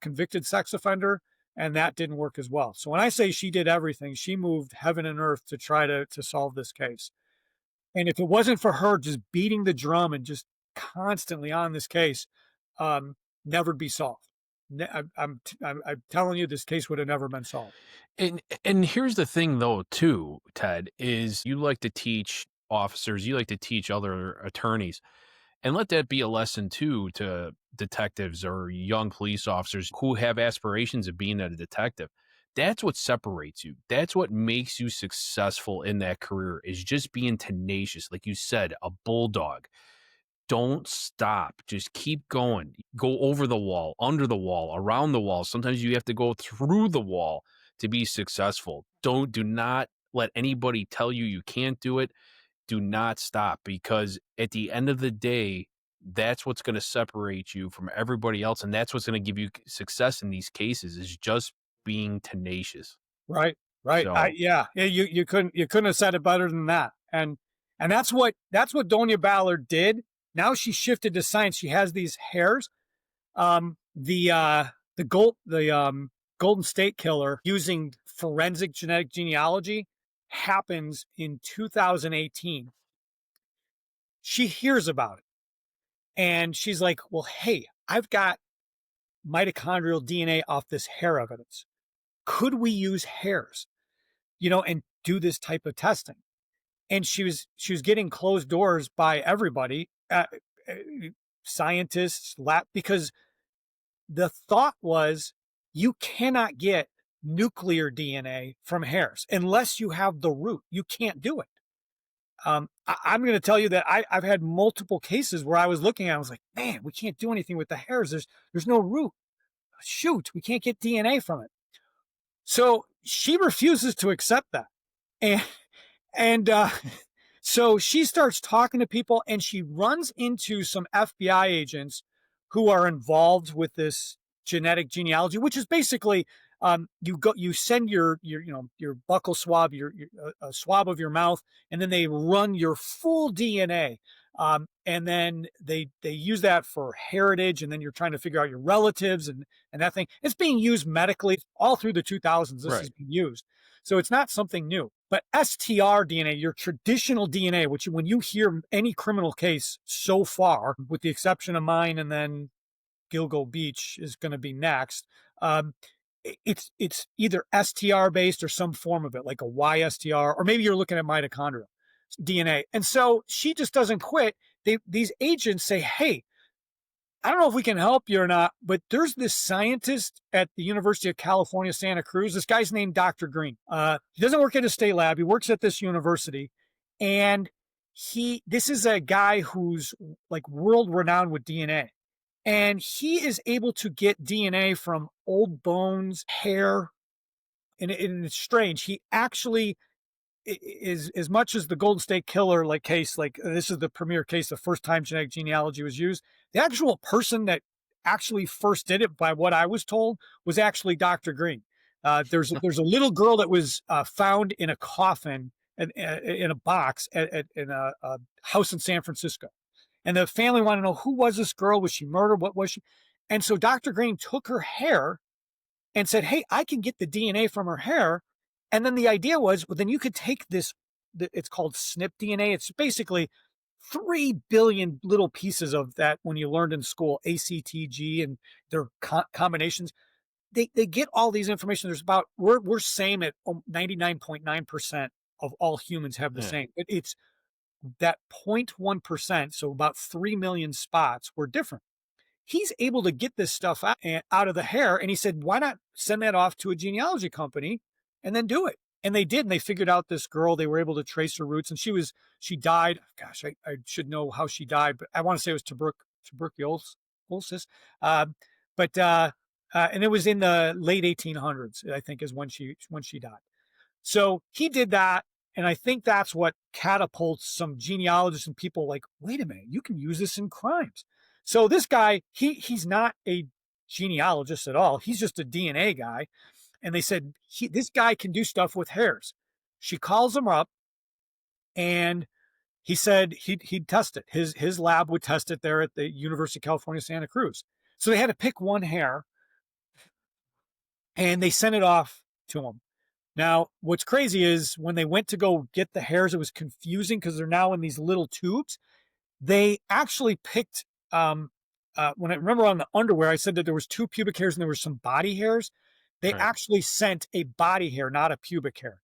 convicted sex offender, and that didn't work as well. So when I say she did everything, she moved heaven and earth to try to solve this case. And if it wasn't for her just beating the drum and just constantly on this case, never be solved. I'm telling you, this case would have never been solved. And here's the thing, though, too, Ted, is you like to teach officers, you like to teach other attorneys, and let that be a lesson, too, to detectives or young police officers who have aspirations of being a detective. That's what separates you. That's what makes you successful in that career, is just being tenacious. Like you said, a bulldog. Don't stop. Just keep going. Go over the wall, under the wall, around the wall. Sometimes you have to go through the wall to be successful. Do not let anybody tell you you can't do it. Do not stop, because at the end of the day, that's what's going to separate you from everybody else, and that's what's going to give you success in these cases, is just being tenacious. Right. Right. So Yeah. Yeah. You couldn't have said it better than that. And that's what Donia Ballard did. Now she shifted to science. She has these hairs. The Golden State Killer using forensic genetic genealogy happens in 2018. She hears about it and she's like, well, hey, I've got mitochondrial DNA off this hair evidence. Could we use hairs, and do this type of testing? And she was getting closed doors by everybody, scientists, lab, because the thought was you cannot get nuclear DNA from hairs unless you have the root. You can't do it. I'm going to tell you that I've had multiple cases where I was looking at it, I was like, man, we can't do anything with the hairs. There's no root. Shoot, we can't get DNA from it. So she refuses to accept that. And so she starts talking to people, and she runs into some FBI agents who are involved with this genetic genealogy, which is basically you send your buccal swab, a swab of your mouth, and then they run your full DNA. And then they use that for heritage, and then you're trying to figure out your relatives and that thing. It's being used medically all through the 2000s. This has been used. So it's not something new. But STR DNA, your traditional DNA, which when you hear any criminal case so far, with the exception of mine and then Gilgo Beach is going to be next, it's either STR based or some form of it, like a YSTR, or maybe you're looking at mitochondrial DNA. And so she just doesn't quit. These agents say, hey, I don't know if we can help you or not, but there's this scientist at the University of California, Santa Cruz. This guy's named Dr. Green. He doesn't work at a state lab. He works at this university. And this is a guy who's like world renowned with DNA. And he is able to get DNA from old bones, hair. And it's strange. He actually is, as much as the Golden State Killer case, like this is the premier case, the first time genetic genealogy was used. The actual person that actually first did it, by what I was told, was actually Dr. Green. There's a little girl that was found in a coffin in a box in a house in San Francisco. And the family wanted to know, who was this girl? Was she murdered? What was she? And so Dr. Green took her hair and said, hey, I can get the DNA from her hair. And then the idea was, well, then you could take this, it's called SNP DNA. It's basically 3 billion little pieces of that when you learned in school, ACTG and their combinations. They get all these information. There's about, we're same at 99.9% of all humans have the same. But it's that 0.1%, so about 3 million spots were different. He's able to get this stuff out of the hair. And he said, why not send that off to a genealogy company and then do it? And they did. And they figured out this girl. They were able to trace her roots. And she died. Gosh, I should know how she died, but I want to say it was tuberculosis. And it was in the late 1800s, I think, is when she died. So he did that. And I think that's what catapults some genealogists and people like, wait a minute, you can use this in crimes. So this guy, he's not a genealogist at all. He's just a DNA guy. And they said, this guy can do stuff with hairs. She calls him up and he said he'd test it. His lab would test it there at the University of California, Santa Cruz. So they had to pick one hair and they sent it off to him. Now, what's crazy is when they went to go get the hairs, it was confusing because they're now in these little tubes. They actually picked, when I remember on the underwear, I said that there was 2 pubic hairs and there were some body hairs. They actually sent a body hair, not a pubic hair.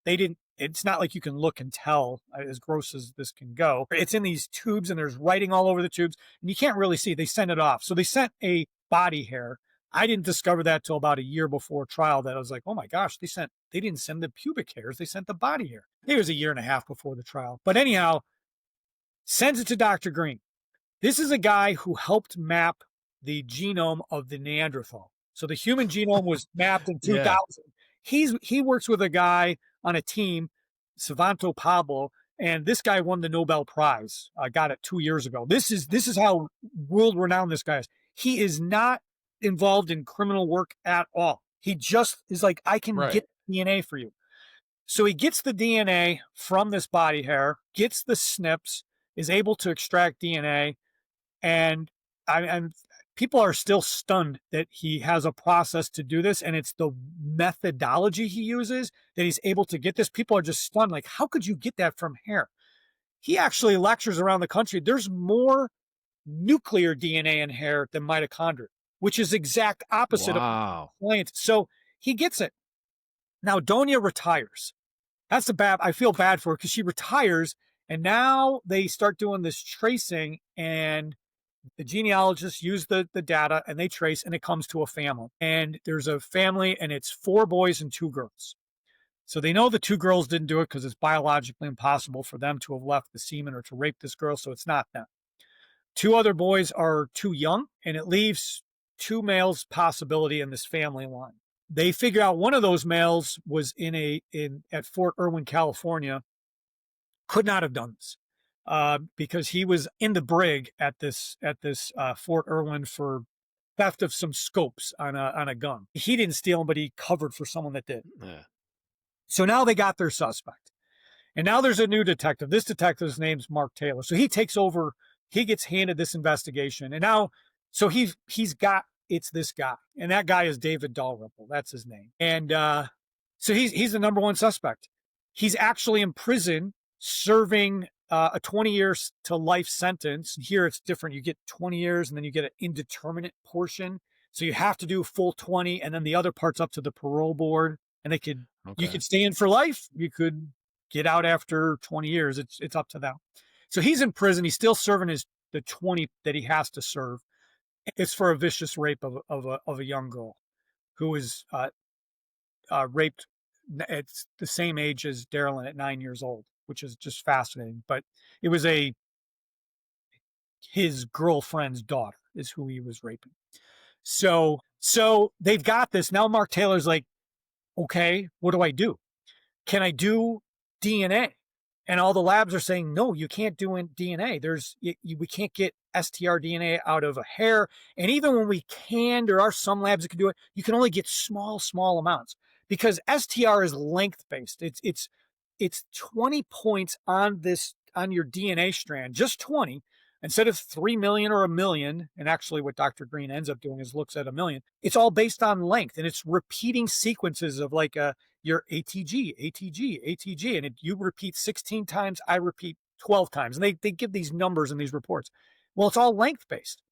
It's not like you can look and tell, as gross as this can go. It's in these tubes and there's writing all over the tubes and you can't really see. They sent it off. So they sent a body hair I didn't discover that till about a year before trial, that I was like, oh my gosh, they didn't send the pubic hairs, they sent the body hair. It was a year and a half before the trial. But anyhow, sends it to Dr. Green. This is a guy who helped map the genome of the Neanderthal. So the human genome was mapped in 2000. He works with a guy on a team, Savanto Pablo, and this guy won the Nobel Prize. I got it 2 years ago. This is how world renowned this guy is. He is not involved in criminal work at all. He just is like, I can get DNA for you. So he gets the DNA from this body hair, gets the SNPs, is able to extract DNA, and people are still stunned that he has a process to do this, and it's the methodology he uses that he's able to get this. People are just stunned, like, how could you get that from hair? He actually lectures around the country. There's more nuclear DNA in hair than mitochondria, which is exact opposite of science. So he gets it. Now Donia retires. That's I feel bad for her, because she retires, and now they start doing this tracing, and the genealogists use the data, and they trace, and it comes to a family. And there's a family, and it's 4 boys and 2 girls. So they know the 2 girls didn't do it because it's biologically impossible for them to have left the semen or to rape this girl, so it's not them. 2 other boys are too young, and it leaves 2 males possibility in this family line. They figure out one of those males was at Fort Irwin, California, could not have done this. Because he was in the brig at this Fort Irwin for theft of some scopes on a gun. He didn't steal them, but he covered for someone that did. Yeah. So now they got their suspect, and now there's a new detective. This detective's name's Mark Taylor. So he takes over. He gets handed this investigation, and now it's this guy, and that guy is David Dalrymple. That's his name, and so he's the number 1 suspect. He's actually in prison serving a 20 years to life sentence. Here it's different. You get 20 years and then you get an indeterminate portion. So you have to do full 20, and then the other part's up to the parole board, and you could stay in for life. You could get out after 20 years. It's up to them. So he's in prison. He's still serving the 20 that he has to serve. It's for a vicious rape of a young girl who was raped at the same age as Daralyn at 9 years old, which is just fascinating. But it was his girlfriend's daughter is who he was raping. So they've got this. Now Mark Taylor's like, okay, what do I do? Can I do DNA? And all the labs are saying, no, you can't do DNA. We can't get STR DNA out of a hair. And even when we can, there are some labs that can do it. You can only get small amounts, because STR is length-based. It's 20 points on your DNA strand, just 20, instead of 3 million or 1 million. And actually what Dr. Green ends up doing is looks at 1 million. It's all based on length, and it's repeating sequences of like your ATG. And you repeat 16 times, I repeat 12 times. And they give these numbers in these reports. Well, it's all length-based.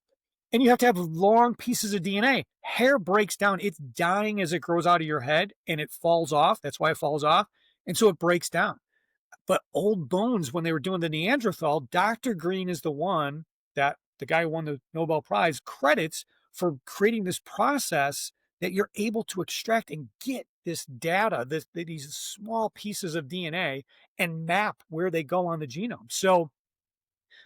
And you have to have long pieces of DNA. Hair breaks down. It's dying as it grows out of your head, and it falls off. That's why it falls off. And so it breaks down. But old bones, when they were doing the Neanderthal, Dr. Green is the one that the guy who won the Nobel Prize credits for creating this process that you're able to extract and get this data, these small pieces of DNA, and map where they go on the genome. So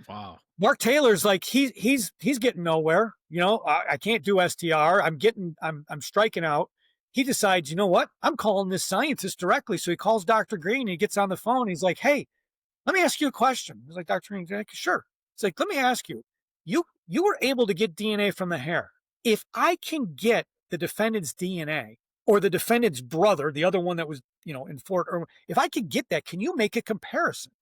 wow. Mark Taylor's like, he's getting nowhere. I can't do STR. I'm striking out. He decides, you know what? I'm calling this scientist directly. So he calls Dr. Green, and he gets on the phone. He's like, hey, let me ask you a question. He's like, Dr. Green, like, sure. It's like, let me ask you, you were able to get DNA from the hair. If I can get the defendant's DNA, or the defendant's brother, the other one that was, in Fort Irwin, if I could get that, can you make a comparison?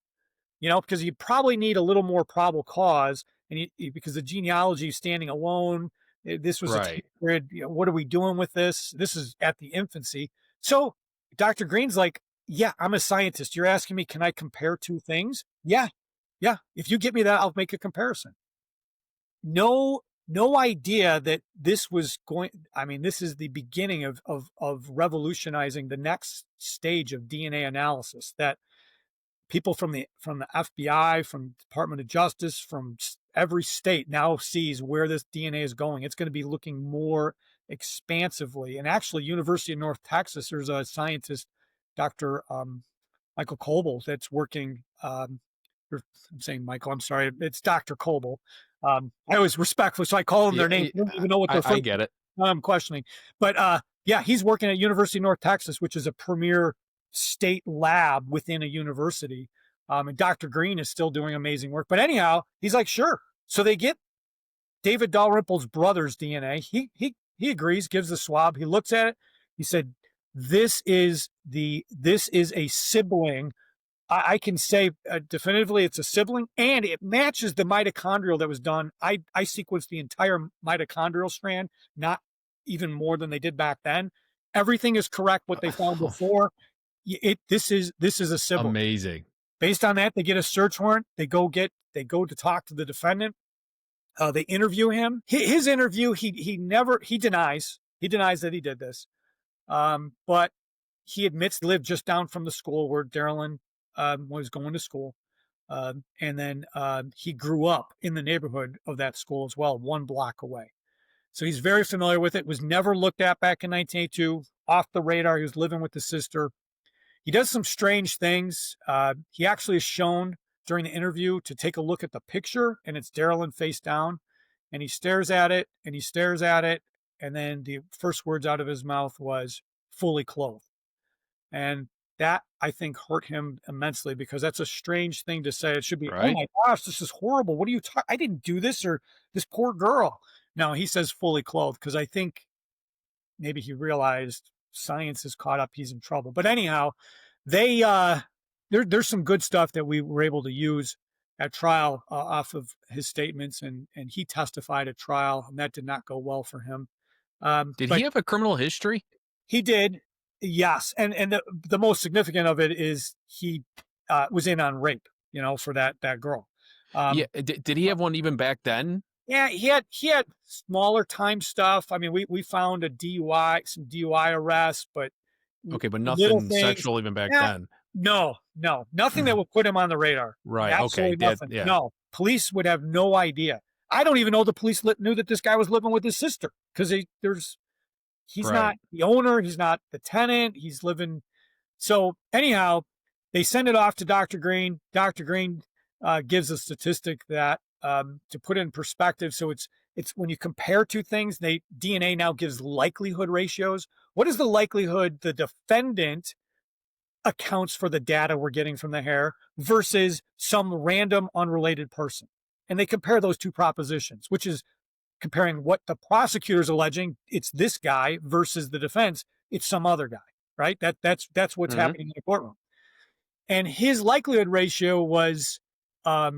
Because you probably need a little more probable cause, and because the genealogy is standing alone. This was right. What are we doing with this? This is at the infancy. So Dr. Green's like, yeah, I'm a scientist. You're asking me, can I compare 2 things? Yeah. If you get me that, I'll make a comparison. No idea that this was this is the beginning of revolutionizing the next stage of DNA analysis, that people from the FBI, from Department of Justice, from every state now sees where this DNA is going. It's going to be looking more expansively. And actually, University of North Texas, there's a scientist, Dr. Michael Coble, that's working. I'm saying Michael, I'm sorry, it's Dr. Coble. I always respectfully, so I call them their name. I don't even know what their I get it. I'm questioning. But yeah, he's working at University of North Texas, which is a premier state lab within a university. And Dr. Green is still doing amazing work. But anyhow, he's like, sure. So they get David Dalrymple's brother's DNA. He agrees, gives the swab. He looks at it. He said, this is a sibling. I can say definitively it's a sibling, and it matches the mitochondrial that was done. I sequenced the entire mitochondrial strand, not even more than they did back then. Everything is correct. What they found before, this is a sibling. Amazing. Based on that, they get a search warrant. They go to talk to the defendant. They interview him. His interview, he denies that he did this, but he admits to live just down from the school where Daralyn was going to school. And then he grew up in the neighborhood of that school as well, 1 block away. So he's very familiar with it, was never looked at back in 1982, off the radar. He was living with his sister. He does some strange things. He actually is shown during the interview to take a look at the picture, and it's Daralyn face down. And he stares at it, and he stares at it. And then the first words out of his mouth was fully clothed. And that, I think, hurt him immensely, because that's a strange thing to say. It should be, right? Oh my gosh, this is horrible. What are you talking? I didn't do this, or this poor girl. No, he says fully clothed, because I think maybe he realized science is caught up. He's in trouble. But anyhow, there's some good stuff that we were able to use at trial off of his statements, and he testified at trial, and that did not go well for him. Did he have a criminal history? He did. Yes, and the most significant of it is he was in on rape, for that girl. Yeah, did he have one even back then? Yeah, he had smaller time stuff. I mean, we found some DUI arrests, but okay, but nothing sexual even back then. No, nothing that would put him on the radar. Right. Absolutely okay. nothing. Yeah. No, police would have no idea. I don't even know the police knew that this guy was living with his sister, because he's not the owner. He's not the tenant. He's living. So anyhow, they send it off to Dr. Green. Dr. Green gives a statistic that, to put it in perspective. So it's when you compare two things, DNA now gives likelihood ratios. What is the likelihood the defendant accounts for the data we're getting from the hair versus some random unrelated person? And they compare those two propositions, which is comparing what the prosecutor is alleging, it's this guy, versus the defense, it's some other guy, right? That's what's happening in the courtroom. And his likelihood ratio was, let's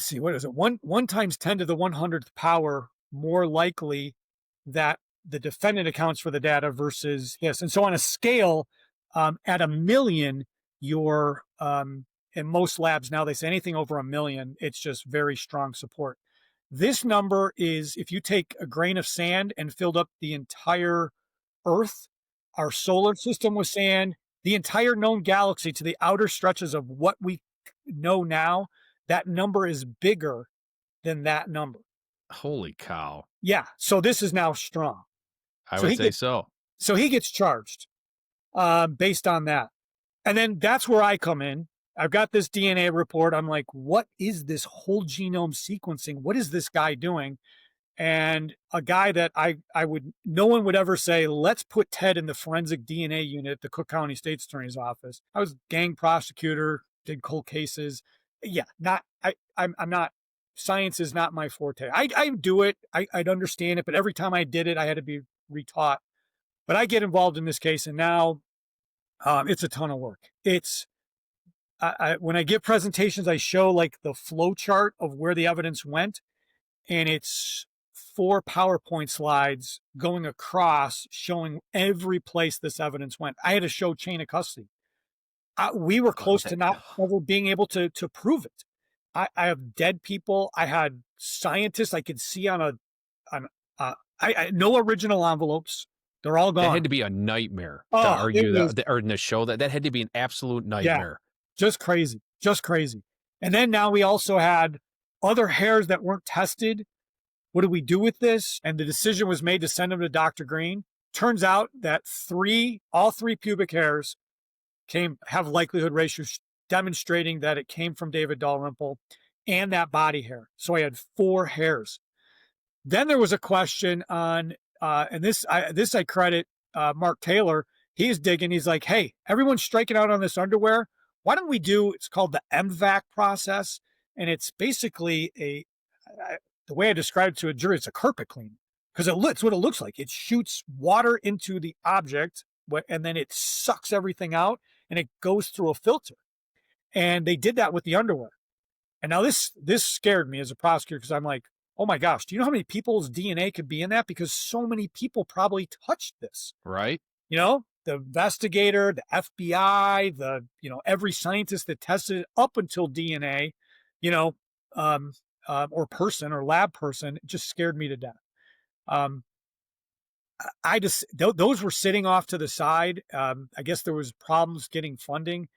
see, what is it? 1 times 10 to the 100th power more likely that the defendant accounts for the data versus his. And so on a scale, at 1 million, you're, in most labs now, they say anything over 1 million, it's just very strong support. This number is, if you take a grain of sand and filled up the entire Earth, our solar system with sand, the entire known galaxy to the outer stretches of what we know now, that number is bigger than that number. Holy cow. Yeah. So this is now strong. I would say so. So he gets charged based on that. And then that's where I come in. I've got this DNA report. I'm like, what is this whole genome sequencing? What is this guy doing? And a guy that no one would ever say, let's put Ted in the forensic DNA unit at the Cook County State's Attorney's Office. I was gang prosecutor, did cold cases. Yeah, I'm not, science is not my forte. I do it. I'd understand it, but every time I did it, I had to be retaught. But I get involved in this case, and now it's a ton of work. When I give presentations, I show like the flow chart of where the evidence went, and it's 4 PowerPoint slides going across showing every place this evidence went. I had to show chain of custody. We were close to not ever being able to prove it. I have dead people. I had scientists I could see on no original envelopes. They're all gone. That had to be a nightmare to argue that, or to show that. That had to be an absolute nightmare. Yeah, just crazy. And then now we also had other hairs that weren't tested What do we do with this? And the decision was made to send him to Dr. Green. Turns out that all three pubic hairs have likelihood ratios demonstrating that it came from David Dalrymple, and that body hair. So I had 4 hairs. Then there was a question on, and this I credit Mark Taylor. He's digging. He's like, hey, everyone's striking out on this underwear. Why don't we it's called the MVAC process. And it's basically the way I described it to a jury, it's a carpet clean, because it's what it looks like. It shoots water into the object, and then it sucks everything out, and it goes through a filter. And they did that with the underwear. And now this scared me as a prosecutor, because I'm like, oh my gosh, do you know how many people's DNA could be in that? Because so many people probably touched this. Right. The investigator, the FBI, every scientist that tested it up until DNA, or person or lab person, it just scared me to death. Those were sitting off to the side. I guess there was problems getting funding.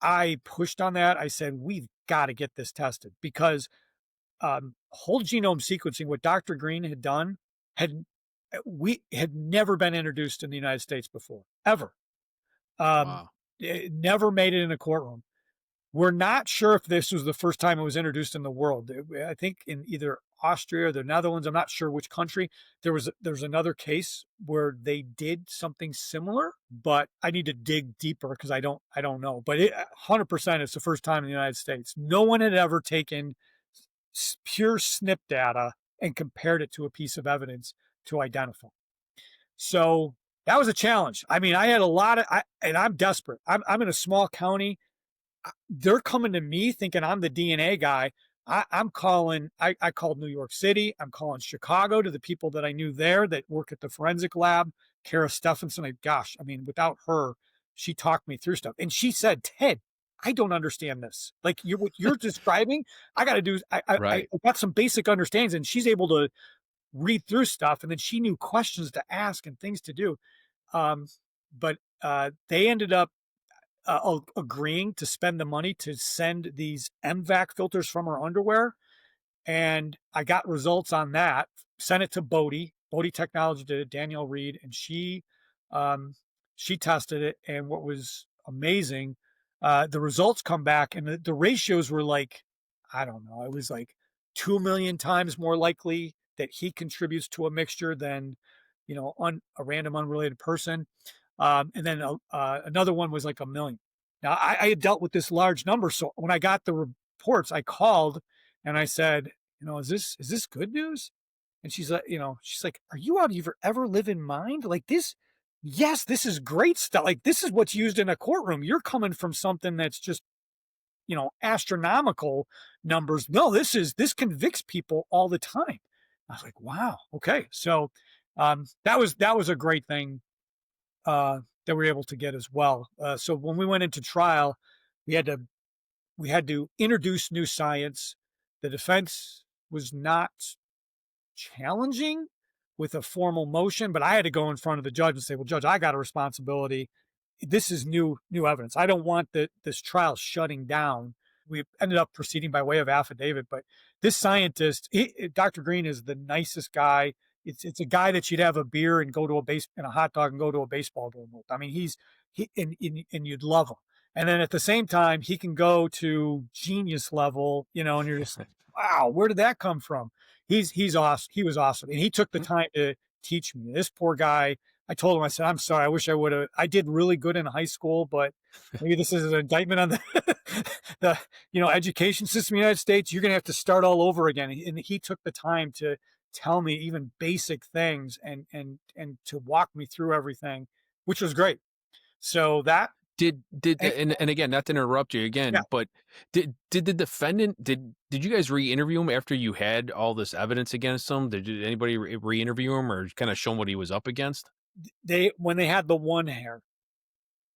I pushed on that. I said, we've got to get this tested, because whole genome sequencing, what Dr. Green had done, had never been introduced in the United States before, ever. Wow. It never made it in a courtroom. We're not sure if this was the first time it was introduced in the world. I think in either Austria or the Netherlands, I'm not sure which country, there's another case where they did something similar, but I need to dig deeper because I don't know. But 100% it's the first time in the United States. No one had ever taken pure SNP data and compared it to a piece of evidence to identify. So that was a challenge. I mean, I had a lot and I'm desperate. I'm in a small county. They're coming to me thinking I'm the DNA guy. I called New York City. I'm calling Chicago to the people that I knew there that work at the forensic lab. Kara Stephenson. Without her, she talked me through stuff. And she said, Ted, I don't understand this. Like what you're describing, I got to do, I got some basic understandings, and she's able to read through stuff. And then she knew questions to ask and things to do. But they ended up agreeing to spend the money to send these MVAC filters from our underwear. And I got results on that, sent it to Bodie Technology, to Danielle Reed, and she tested it. And what was amazing, the results come back, and the ratios were like, I don't know, it was like 2 million times more likely that he contributes to a mixture than, a random unrelated person. And then another one was like 1 million. Now I had dealt with this large number. So when I got the reports, I called and I said, is this good news? And she's like, are you out of your ever living mind? Like this? Yes, this is great stuff. Like this is what's used in a courtroom. You're coming from something that's just, astronomical numbers. No, this convicts people all the time. I was like, wow. Okay. So that was a great thing that we were able to get as well. So when we went into trial, we had to introduce new science. The defense was not challenging with a formal motion, but I had to go in front of the judge and say, well, Judge, I got a responsibility. This is new evidence. I don't want this trial shutting down. We ended up proceeding by way of affidavit, but this scientist, Dr. Green, is the nicest guy. It's a guy that you'd have a beer and go to and a hot dog and go to a baseball game with. I mean, and you'd love him. And then at the same time, he can go to genius level, and you're just like, wow, where did that come from? He's awesome. He was awesome. And he took the time to teach me. This poor guy, I told him, I said, I'm sorry. I wish I did really good in high school, but maybe this is an indictment on the education system in the United States. You're going to have to start all over again. And he took the time to tell me even basic things and to walk me through everything, which was great. So that and again, not to interrupt you again, yeah. But did the defendant, did you guys re-interview him after you had all this evidence against him? Did anybody re-interview him or kind of show him what he was up against? When they had the one hair,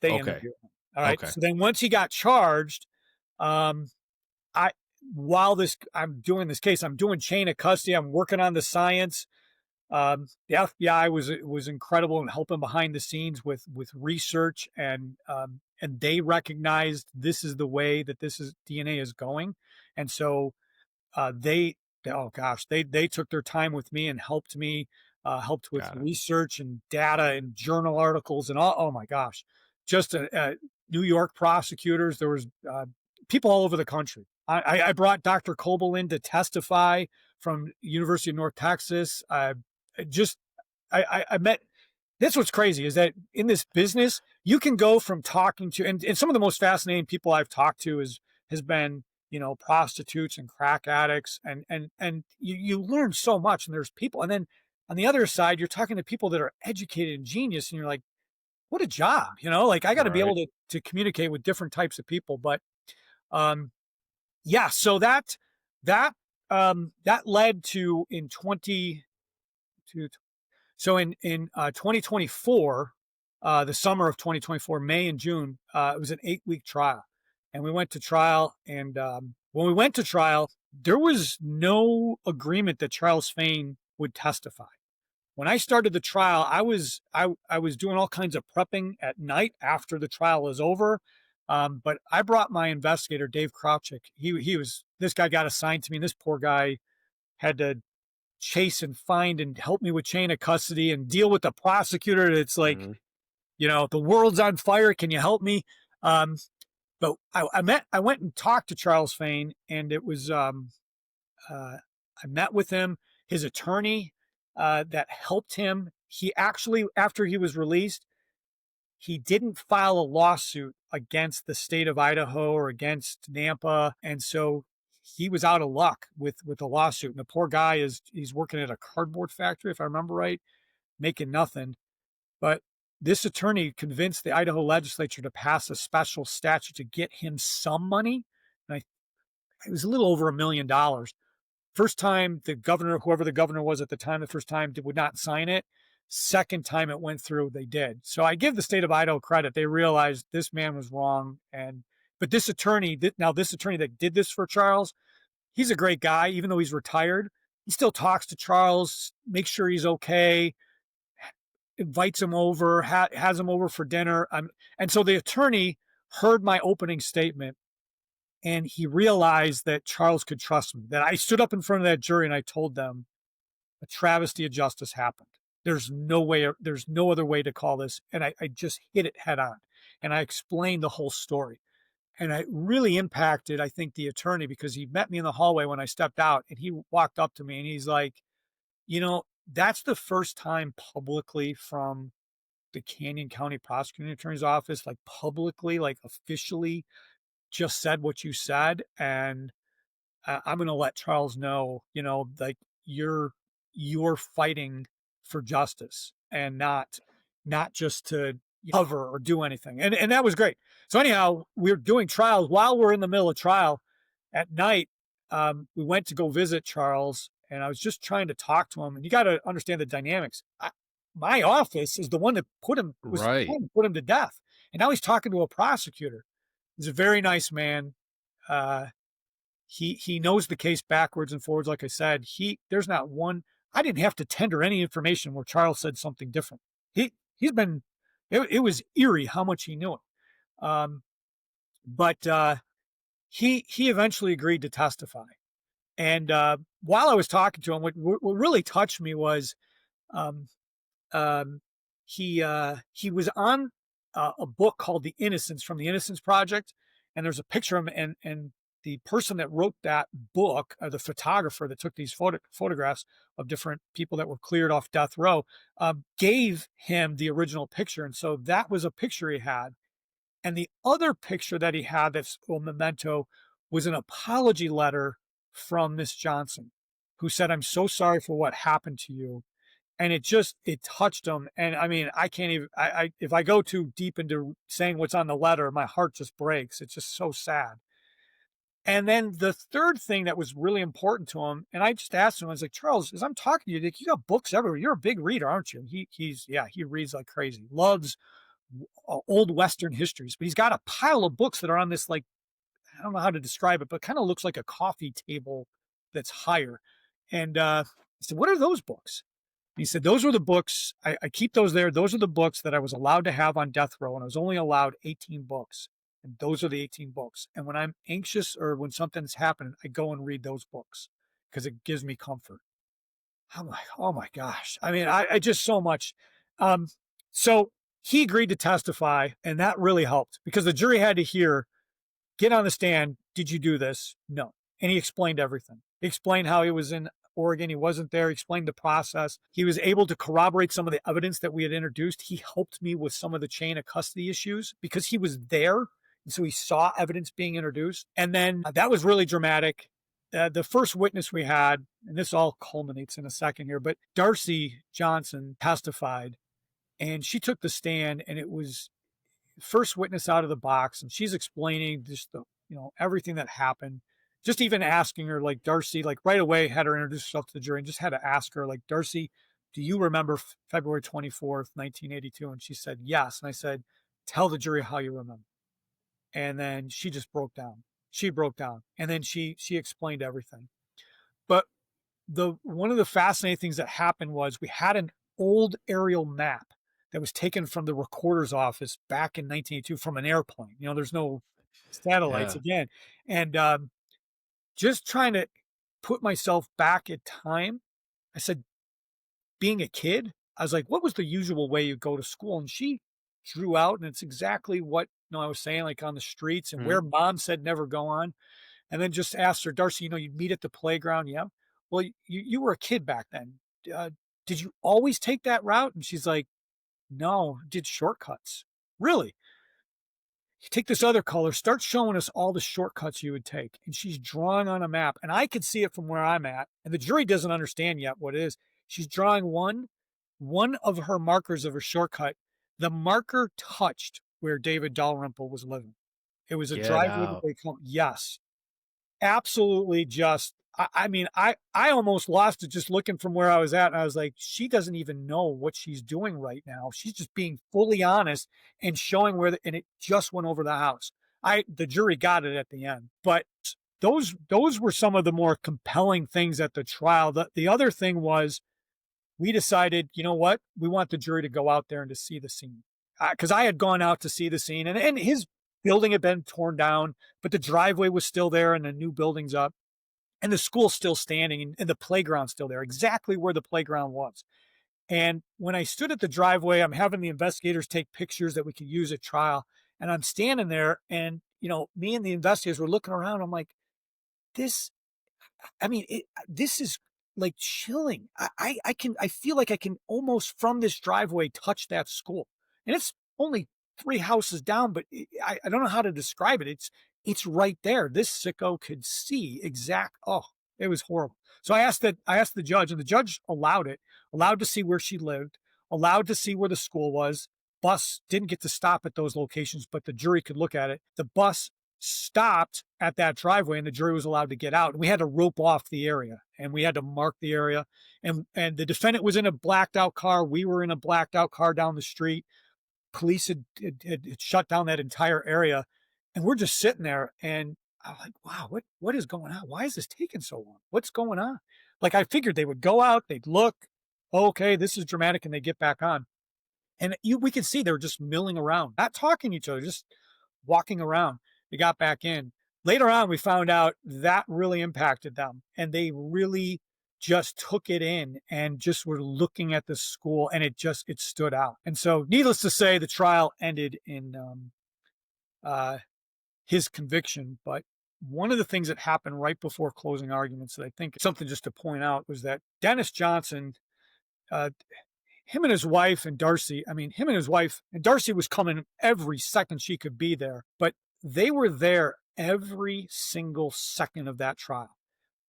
they interviewed him. All right. Okay. So then once he got charged, while I'm doing this case, I'm doing chain of custody. I'm working on the science. The FBI was incredible in helping behind the scenes with research, and they recognized this is the way that DNA is going, and so they oh gosh, they took their time with me and helped me, helped with Got it. research and data and journal articles and all. Oh my gosh, just New York prosecutors. There was people all over the country. I brought Dr. Coble in to testify from University of North Texas. Just I met. That's what's crazy is that in this business, you can go from talking to, and some of the most fascinating people I've talked to has been, prostitutes and crack addicts, and you learn so much, and there's people, and then on the other side, you're talking to people that are educated and genius, and you're like, what a job, like I got to be Right. able to communicate with different types of people, but um, yeah, so that that led to in 20 to so in 2024, the summer of 2024, May and June, it was an 8-week trial, and we went to trial. And when we went to trial, there was no agreement that Charles Fain would testify. When I started the trial, I was doing all kinds of prepping at night after the trial was over. But I brought my investigator, Dave Krawczyk. He was this guy got assigned to me, and this poor guy had to chase and find and help me with chain of custody and deal with the prosecutor. It's like, Hmm. the world's on fire. Can you help me? Um, but I went and talked to Charles Fain, and it was, I met with him, his attorney, that helped him. He actually, after he was released, he didn't file a lawsuit against the state of Idaho or against Nampa. And so he was out of luck with a lawsuit. And the poor guy he's working at a cardboard factory, if I remember right, making nothing. But this attorney convinced the Idaho legislature to pass a special statute to get him some money. And it was a little over $1 million. First time the governor, whoever the governor was at the time, the first time would not sign it. Second time it went through, they did. So I give the state of Idaho credit. They realized this man was wrong. But this attorney, this attorney that did this for Charles, he's a great guy. Even though he's retired, he still talks to Charles, makes sure he's okay, invites him over, has him over for dinner. And so the attorney heard my opening statement, and he realized that Charles could trust me. That I stood up in front of that jury and I told them a travesty of justice happened. There's no way, there's no other way to call this. And I just hit it head on. And I explained the whole story. And it really impacted, I think, the attorney, because he met me in the hallway when I stepped out, and he walked up to me and he's like, that's the first time publicly from the Canyon County Prosecuting Attorney's Office, like publicly, like officially just said what you said. And I'm going to let Charles know, like you're fighting for justice, and not just to cover or do anything. And that was great. So anyhow, we're doing trials. While we're in the middle of trial at night, we went to go visit Charles, and I was just trying to talk to him. And you got to understand the dynamics. My office is the one that was Right. trying to put him to death, and now he's talking to a prosecutor. He's a very nice man. Uh, he knows the case backwards and forwards. Like I said, there's not one. I didn't have to tender any information where Charles said something different. He's been. It was eerie how much he knew it. But he eventually agreed to testify. And while I was talking to him, what really touched me was, um, um, he was on a book called The Innocents, from the Innocence Project, and there's a picture of him, and the person that wrote that book, the photographer that took these photographs of different people that were cleared off death row, gave him the original picture, and so that was a picture he had. And the other picture that he had, that's a memento, was an apology letter from Miss Johnson, who said, "I'm so sorry for what happened to you." And it touched him. And I mean, I can't even, if I go too deep into saying what's on the letter, my heart just breaks. It's just so sad. And then the third thing that was really important to him, and I just asked him, I was like, "Charles, as I'm talking to you, like, you got books everywhere. You're a big reader, aren't you?" He reads like crazy, loves old Western histories, but he's got a pile of books that are on this, like, I don't know how to describe it, but kind of looks like a coffee table that's higher. And I said, "What are those books?" He said, "Those were the books. I keep those there. Those are the books that I was allowed to have on death row. And I was only allowed 18 books. And those are the 18 books. And when I'm anxious or when something's happening, I go and read those books." because it gives me comfort. I'm like, oh my gosh. I mean, I just so much. Um, so he agreed to testify, and that really helped because the jury had to hear, get on the stand. Did you do this? No. And he explained everything. He explained how he was in Oregon. He wasn't there. He explained the process. He was able to corroborate some of the evidence that we had introduced. He helped me with some of the chain of custody issues because he was there. And so he saw evidence being introduced. And then that was really dramatic. The first witness we had, and this all culminates in a second here, but Daralyn Johnson testified and she took the stand, and it was first witness out of the box, and she's explaining just the, everything that happened. Just even asking her, like, Darcy, like right away had her introduce herself to the jury and just had to ask her, like, Darcy, do you remember February 24th, 1982? And she said, yes. And I said, tell the jury how you remember. And then she just broke down. She broke down. And then she explained everything. But one of the fascinating things that happened was we had an old aerial map that was taken from the recorder's office back in 1982 from an airplane. There's no satellites again. And just trying to put myself back at time, I said, being a kid, I was like, what was the usual way you go to school? And she drew out, and it's exactly what I was saying, like on the streets and where mom said never go on. And then just asked her, Darcy, you'd meet at the playground. Yeah. Well, you were a kid back then. Did you always take that route? And she's like, no, did shortcuts. Really? You take this other color, start showing us all the shortcuts you would take. And she's drawing on a map, and I can see it from where I'm at. And the jury doesn't understand yet what it is. She's drawing one of her markers of her shortcut. The marker touched where David Dalrymple was living. It was a driveway that they call. Yes. Absolutely just, I mean, I almost lost it just looking from where I was at. And I was like, she doesn't even know what she's doing right now. She's just being fully honest and showing and it just went over the house. The jury got it at the end, but those were some of the more compelling things at the trial. The other thing was we decided, you know what? We want the jury to go out there and to see the scene. Because I had gone out to see the scene, and his building had been torn down, but the driveway was still there and the new building's up. And the school's still standing, and the playground's still there, exactly where the playground was. And when I stood at the driveway, I'm having the investigators take pictures that we could use at trial. And I'm standing there, and, me and the investigators were looking around. I'm like, this is like chilling. I feel like I can almost from this driveway touch that school. And it's only 3 houses down, but I don't know how to describe it. It's right there. This sicko could see it was horrible. So I asked the judge, and the judge allowed to see where she lived, allowed to see where the school was. Bus didn't get to stop at those locations, but the jury could look at it. The bus stopped at that driveway, and the jury was allowed to get out. And we had to rope off the area, and we had to mark the area. And the defendant was in a blacked out car. We were in a blacked out car down the street. Police had shut down that entire area, and we're just sitting there, and I'm like, wow, what is going on? Why is this taking so long? What's going on? Like, I figured they would go out, they'd look, okay, this is dramatic, and they get back on. And we could see they were just milling around, not talking to each other, just walking around. They got back in. Later on, we found out that really impacted them, and they really just took it in and just were looking at the school, and it stood out. And so, needless to say, the trial ended in his conviction. But one of the things that happened right before closing arguments that I think is something just to point out was that Dennis Johnson, him and his wife and Darcy, and Darcy was coming every second she could be there, but they were there every single second of that trial.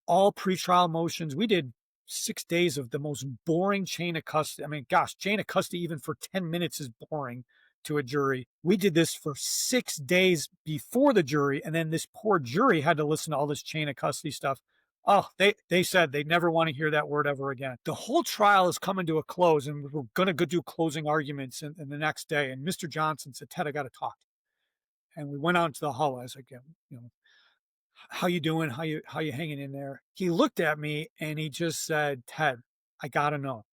All pretrial motions. We did 6 days of the most boring chain of custody. I mean, gosh, chain of custody even for 10 minutes is boring to a jury. We did this for 6 days before the jury, and then this poor jury had to listen to all this chain of custody stuff. Oh, they said they never want to hear that word ever again. The whole trial is coming to a close, and we're going to go do closing arguments in the next day. And Mr. Johnson said, Ted, I got to talk. And we went out into the hall. I was like, how you doing? How you hanging in there? He looked at me and he just said, Ted, I got to know,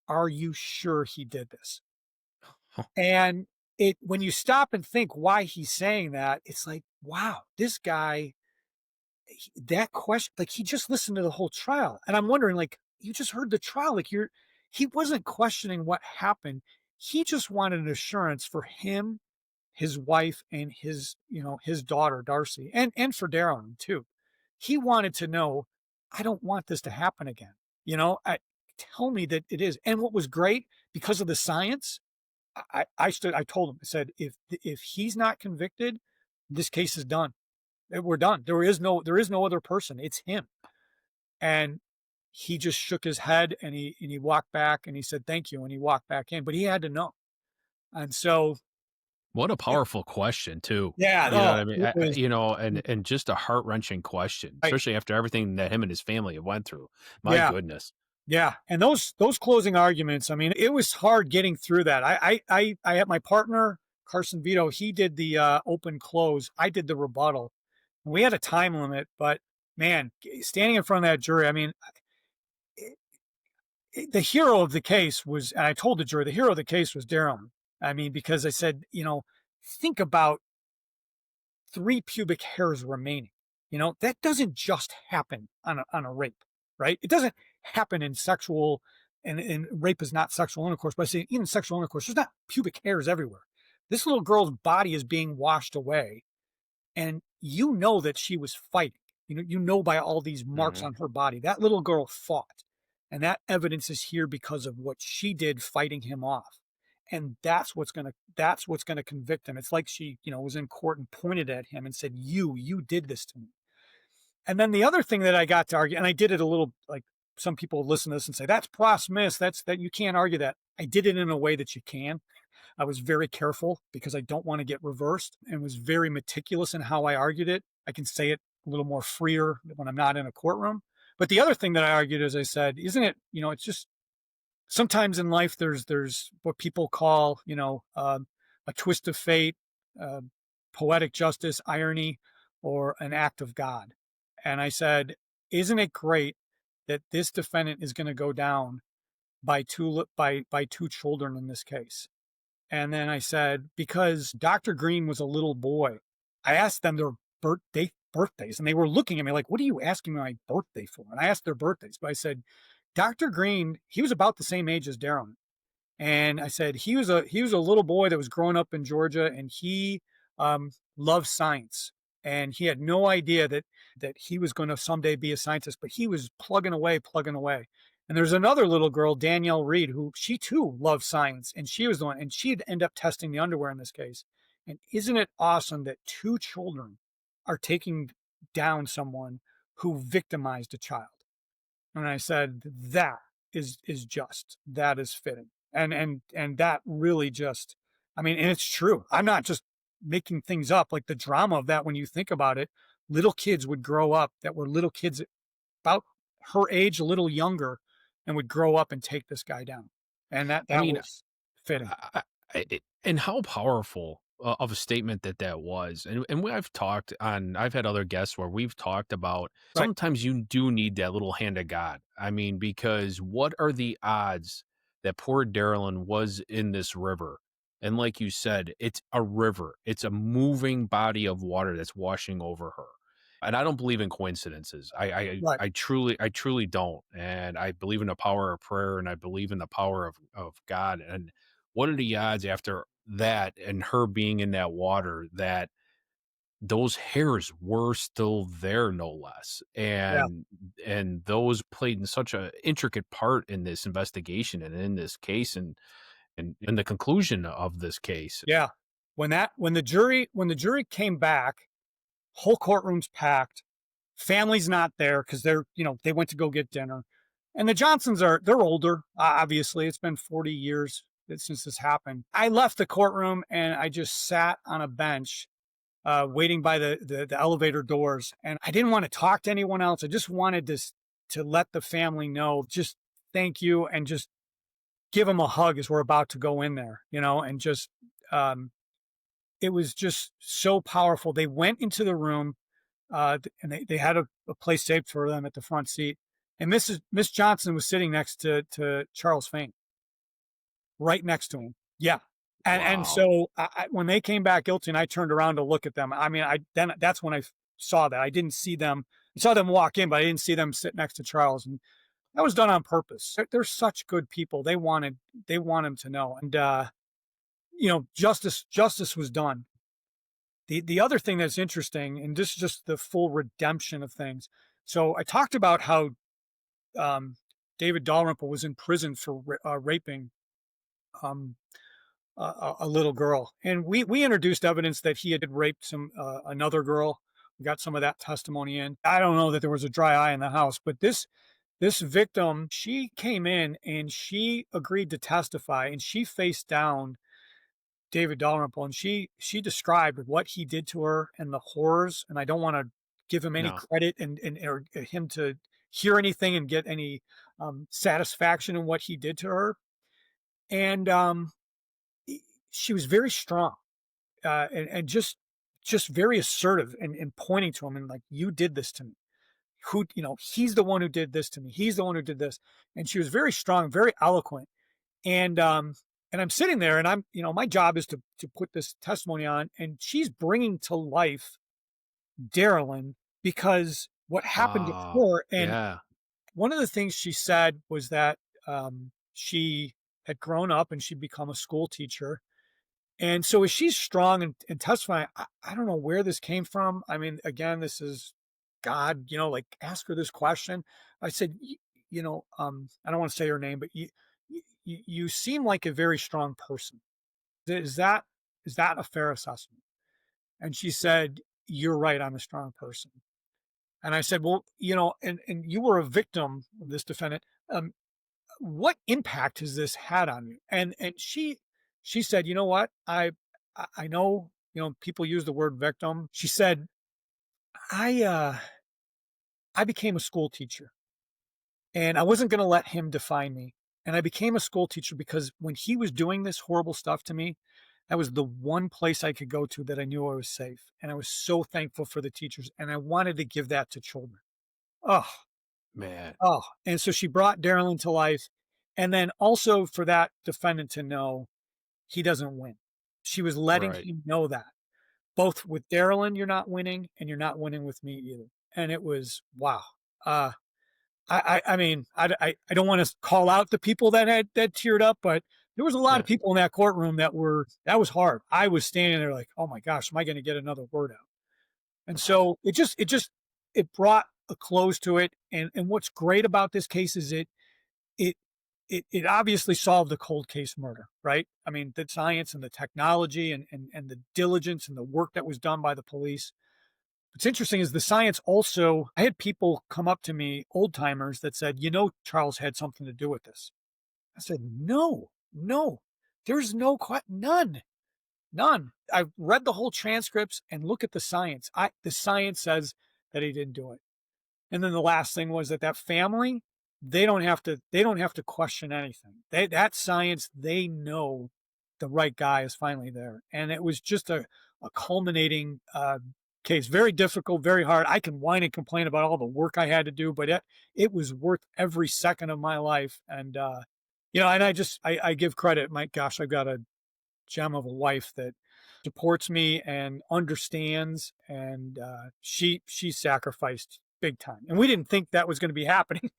are you sure he did this? And when you stop and think why he's saying that, it's like, wow, this guy that question, like, he just listened to the whole trial. And I'm wondering, like, you just heard the trial. Like, he wasn't questioning what happened. He just wanted an assurance for him, his wife, and his daughter, Darcy, and for Daralyn too. He wanted to know, I don't want this to happen again. Tell me that it is. And what was great, because of the science, I told him, I said, if he's not convicted, this case is done. We're done. There is no other person. It's him. And he just shook his head, and he walked back, and he said, thank you. And he walked back in, but he had to know. And so, What a powerful question too. yeah, You know no, what I mean? it was And just a heart-wrenching question, right. especially after everything that him and his family have went through. My Yeah. goodness. Yeah. And those closing arguments, I mean, it was hard getting through that. I had my partner, Carson Vito, he did the open close. I did the rebuttal. And we had a time limit, but man, standing in front of that jury, I mean, the hero of the case was, and I told the jury, the hero of the case was Daralyn. I mean, because I said, think about 3 pubic hairs remaining. That doesn't just happen on a rape, right? It doesn't happen in sexual, and rape is not sexual intercourse, but I say even sexual intercourse, there's not pubic hairs everywhere. This little girl's body is being washed away, and that she was fighting. By all these marks Mhm. on her body, that little girl fought. And that evidence is here because of what she did fighting him off. And that's what's gonna convict him. It's like she, was in court and pointed at him and said, you did this to me. And then the other thing that I got to argue, and I did it a little, like, some people listen to this and say, that's pros miss, that you can't argue that. I did it in a way that you can. I was very careful because I don't want to get reversed, and was very meticulous in how I argued it. I can say it a little more freer when I'm not in a courtroom. But the other thing that I argued is, I said, isn't it, it's just sometimes in life there's what people call, a twist of fate, uh, poetic justice, irony, or an act of God. And I said, isn't it great that this defendant is going to go down by two children in this case? And then I said, because Dr. Green was a little boy, I asked them their birthdays, and they were looking at me like, what are you asking me my birthday for? And I asked their birthdays, but I said, Dr. Green, he was about the same age as Darren. And I said, he was a little boy that was growing up in Georgia, and he loved science. And he had no idea that he was going to someday be a scientist, but he was plugging away, plugging away. And there's another little girl, Danielle Reed, who she too loved science, and she was the one, and she'd end up testing the underwear in this case. And isn't it awesome that 2 children are taking down someone who victimized a child? And I said, that is just, that is fitting. And that really just, I mean, and it's true. I'm not just making things up. Like, the drama of that, when you think about it, little kids would grow up that were little kids about her age, a little younger, and would grow up and take this guy down. And that I that mean, was fitting. and how powerful of a statement that was. And I've had other guests where we've talked about Right. sometimes you do need that little hand of God. I mean, because what are the odds that poor Daralyn was in this river? And like you said, it's a river. It's a moving body of water that's washing over her. And I don't believe in coincidences. Right. I truly don't. And I believe in the power of prayer, and I believe in the power of God. And what are the odds after that and her being in that water that those hairs were still there, no less, Yeah. and those played in such a intricate part in this investigation and in this case, and in the conclusion of this case. Yeah. When the jury came back, whole courtroom's packed. Family's not there because they went to go get dinner. And the Johnsons they're older. Obviously, it's been 40 years since this happened. I left the courtroom, and I just sat on a bench, waiting by the elevator doors. And I didn't want to talk to anyone else. I just wanted to let the family know, just thank you, and just give them a hug as we're about to go in there, and just, it was just so powerful. They went into the room, and they had a place saved for them at the front seat. And Miss Johnson was sitting next to Charles Fain, right next to him. Yeah. And Wow. so when they came back guilty, and I turned around to look at them, I mean, that's when saw that. I didn't see them. I saw them walk in, but I didn't see them sit next to Charles. And that was done on purpose. They're such good people. They want him to know. And justice was done. The other thing that's interesting, and this is just the full redemption of things. So I talked about how David Dalrymple was in prison for raping um, a little girl, and we introduced evidence that he had raped another girl. We got some of that testimony in. I don't know that there was a dry eye in the house, but this victim, she came in and she agreed to testify, and she faced down David Dalrymple, and she described what he did to her and the horrors. And I don't want to give him any No. credit and or him to hear anything and get any satisfaction in what he did to her. And she was very strong and just very assertive and pointing to him and like, you did this to me. He's the one who did this to me. He's the one who did this. And she was very strong, very eloquent. And I'm sitting there and my job is to put this testimony on, and she's bringing to life Daralyn because what happened to Wow. her. And Yeah. one of the things she said was that she had grown up and she'd become a school teacher. And so as she's strong and testifying, I don't know where this came from. I mean, again, this is God, like ask her this question. I said, I don't want to say her name, but you seem like a very strong person. Is that a fair assessment? And she said, you're right. I'm a strong person. And I said, well, and you were a victim of this defendant. What impact has this had on you? And she said, you know what? I know, people use the word victim. She said, I became a school teacher and I wasn't going to let him define me. And I became a school teacher because when he was doing this horrible stuff to me, that was the one place I could go to that I knew I was safe. And I was so thankful for the teachers. And I wanted to give that to children. Oh, Man. oh. And so she brought Daralyn to life. And then also for that defendant to know he doesn't win. She was letting Right. him know that. Both with Daralyn, you're not winning, and you're not winning with me either. And it was, wow. I mean, I don't want to call out the people that teared up, but there was a lot Yeah. of people in that courtroom that was hard. I was standing there like, oh my gosh, am I going to get another word out? And so it brought a close to it. And what's great about this case is it it obviously solved the cold case murder, right? I mean, the science and the technology and the diligence and the work that was done by the police. What's interesting is the science also, I had people come up to me, old timers, that said, Charles had something to do with this. I said, no, there's none. I've read the whole transcripts and look at the science. The science says that he didn't do it. And then the last thing was that family, they don't have to question anything. That science, they know the right guy is finally there. And it was just a culminating case. Very difficult, very hard. I can whine and complain about all the work I had to do, but it was worth every second of my life. And and I give credit. My gosh, I've got a gem of a wife that supports me and understands, and she sacrificed big time. And we didn't think that was going to be happening,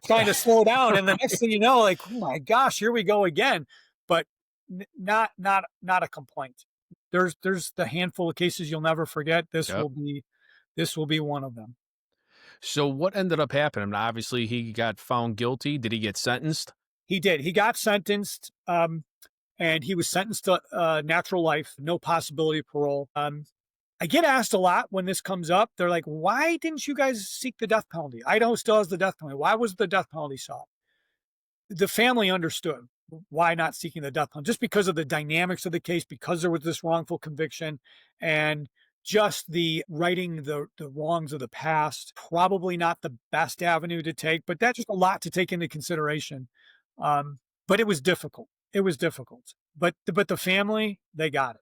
trying to slow down. And the next thing you know, like, oh my gosh, here we go again. But not a complaint. There's the handful of cases you'll never forget. This Yep. will be one of them. So what ended up happening? Obviously, he got found guilty. Did he get sentenced? He did. He got sentenced. And he was sentenced to natural life, no possibility of parole. I get asked a lot when this comes up. They're like, why didn't you guys seek the death penalty? Idaho still has the death penalty. Why was the death penalty sought? The family understood why not seeking the death penalty, just because of the dynamics of the case, because there was this wrongful conviction and just the righting the wrongs of the past. Probably not the best avenue to take, but that's just a lot to take into consideration. But it was difficult. It was difficult, but the family, they got it.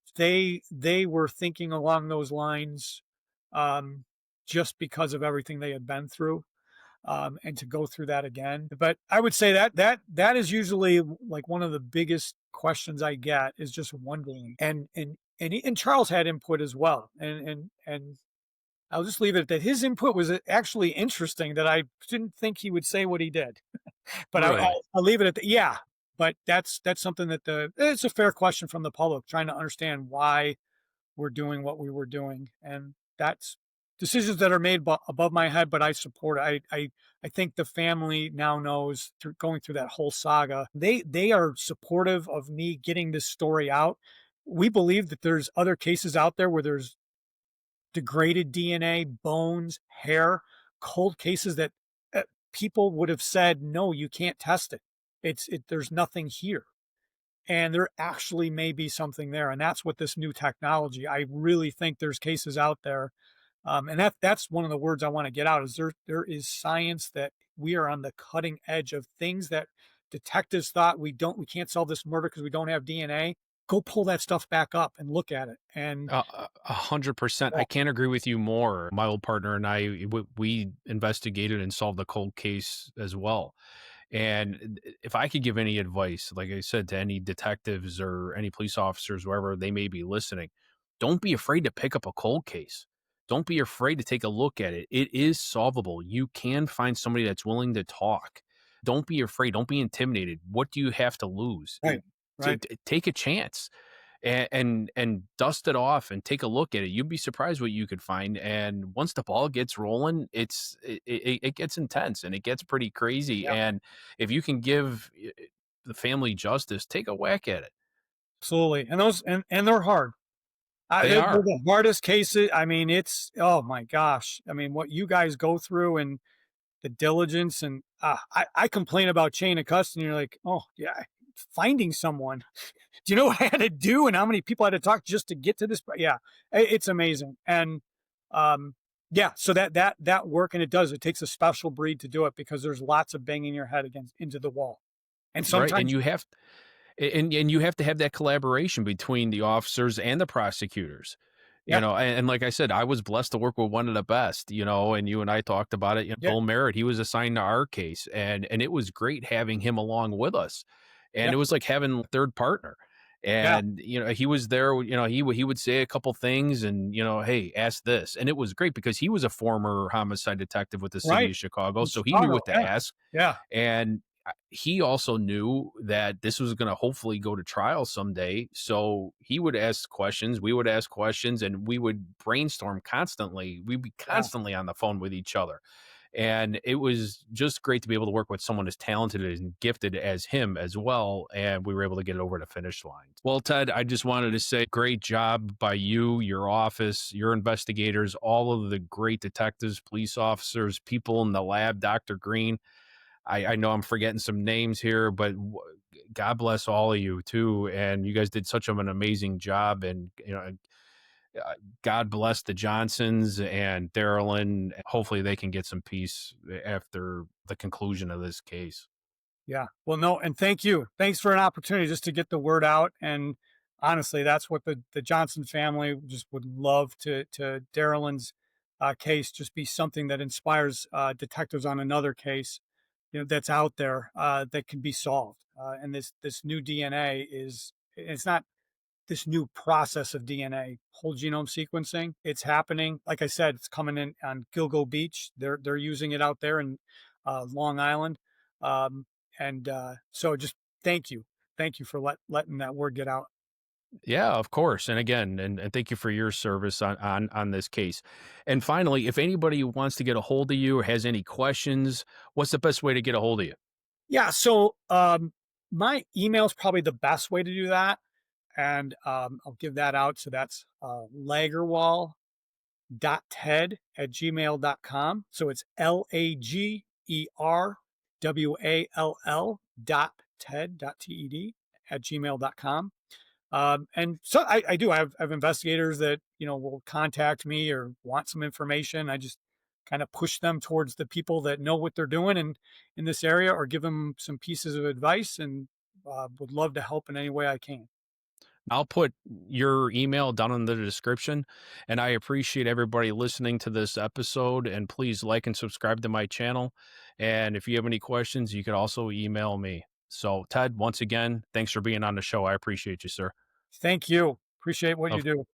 They were thinking along those lines, just because of everything they had been through, and to go through that again. But I would say that is usually like one of the biggest questions I get, is just wondering. And Charles had input as well, and I'll just leave it at that. His input was actually interesting that I didn't think he would say what he did, but Really? I'll leave it at that. Yeah, but that's something that it's a fair question from the public, trying to understand why we're doing what we were doing, and that's decisions that are made above my head, but I support it. I think the family now knows, through going through that whole saga, they are supportive of me getting this story out. We believe that there's other cases out there where there's degraded DNA, bones, hair, cold cases that people would have said, no, you can't test it. There's nothing here. And there actually may be something there. And that's what this new technology, I really think there's cases out there. And that's one of the words I want to get out is there is science that we are on the cutting edge of things that detectives thought we can't solve this murder because we don't have DNA. Go pull that stuff back up and look at it. And 100%. I can't agree with you more. My old partner and I, we investigated and solved the cold case as well. And if I could give any advice, like I said, to any detectives or any police officers, wherever they may be listening, don't be afraid to pick up a cold case. Don't be afraid to take a look at it. It is solvable. You can find somebody that's willing to talk. Don't be afraid. Don't be intimidated. What do you have to lose? right, right. Take a chance and dust it off and take a look at it. You'd be surprised what you could find. And once the ball gets rolling, it gets intense and it gets pretty crazy. Yeah, And if you can give the family justice, take a whack at it. absolutely. And and they're hard. They They're are. the hardest cases. I mean, it's, oh my gosh. I mean, what you guys go through and the diligence, and I complain about chain of custody. And you're like, oh yeah, finding someone. Do you know what I had to do and how many people I had to talk just to get to this? Yeah, it's amazing. And yeah, so that work, and it takes a special breed to do it because there's lots of banging your head against into the wall, and Right. And sometimes you have to have that collaboration between the officers and the prosecutors. yeah, And like I said, I was blessed to work with one of the best, and you and I talked about it. yeah, Bill Merritt, he was assigned to our case, and it was great having him along with us. And yeah, it was like having a third partner. yeah, And he was there. He would say a couple things, and hey, ask this, and it was great because he was a former homicide detective with the city right. of Chicago, In so he knew Chicago, what to yeah, ask. yeah, And he also knew that this was going to hopefully go to trial someday. So he would ask questions, we would ask questions, and we would brainstorm constantly. We'd be yeah, constantly on the phone with each other. And it was just great to be able to work with someone as talented and gifted as him as well. And we were able to get it over the finish line. Well, Ted, I just wanted to say great job by you, your office, your investigators, all of the great detectives, police officers, people in the lab, Dr. Green. I know I'm forgetting some names here, but God bless all of you too. And you guys did such an amazing job. And, God bless the Johnsons and Daralyn. Hopefully they can get some peace after the conclusion of this case. yeah. Well, no, and thank you. Thanks for an opportunity just to get the word out. And honestly, that's what the Johnson family just would love to Darylyn's case just be something that inspires detectives on another case, that's out there that can be solved. And this new DNA it's not this new process of DNA, whole genome sequencing. It's happening. Like I said, it's coming in on Gilgo Beach. They're using it out there in Long Island. Um, and so just thank you for letting that word get out. Yeah, of course. And again, and thank you for your service on this case. And finally, if anybody wants to get a hold of you or has any questions, what's the best way to get a hold of you? Yeah. So my email is probably the best way to do that, and I'll give that out. So that's lagerwall.ted@gmail.com. So it's lagerwall.ted @gmail.com. And so I have investigators that, will contact me or want some information. I just kind of push them towards the people that know what they're doing in this area, or give them some pieces of advice, and would love to help in any way I can. I'll put your email down in the description. And I appreciate everybody listening to this episode. And please like and subscribe to my channel. And if you have any questions, you can also email me. So, Ted, once again, thanks for being on the show. I appreciate you, sir. Thank you. Appreciate what you Of do.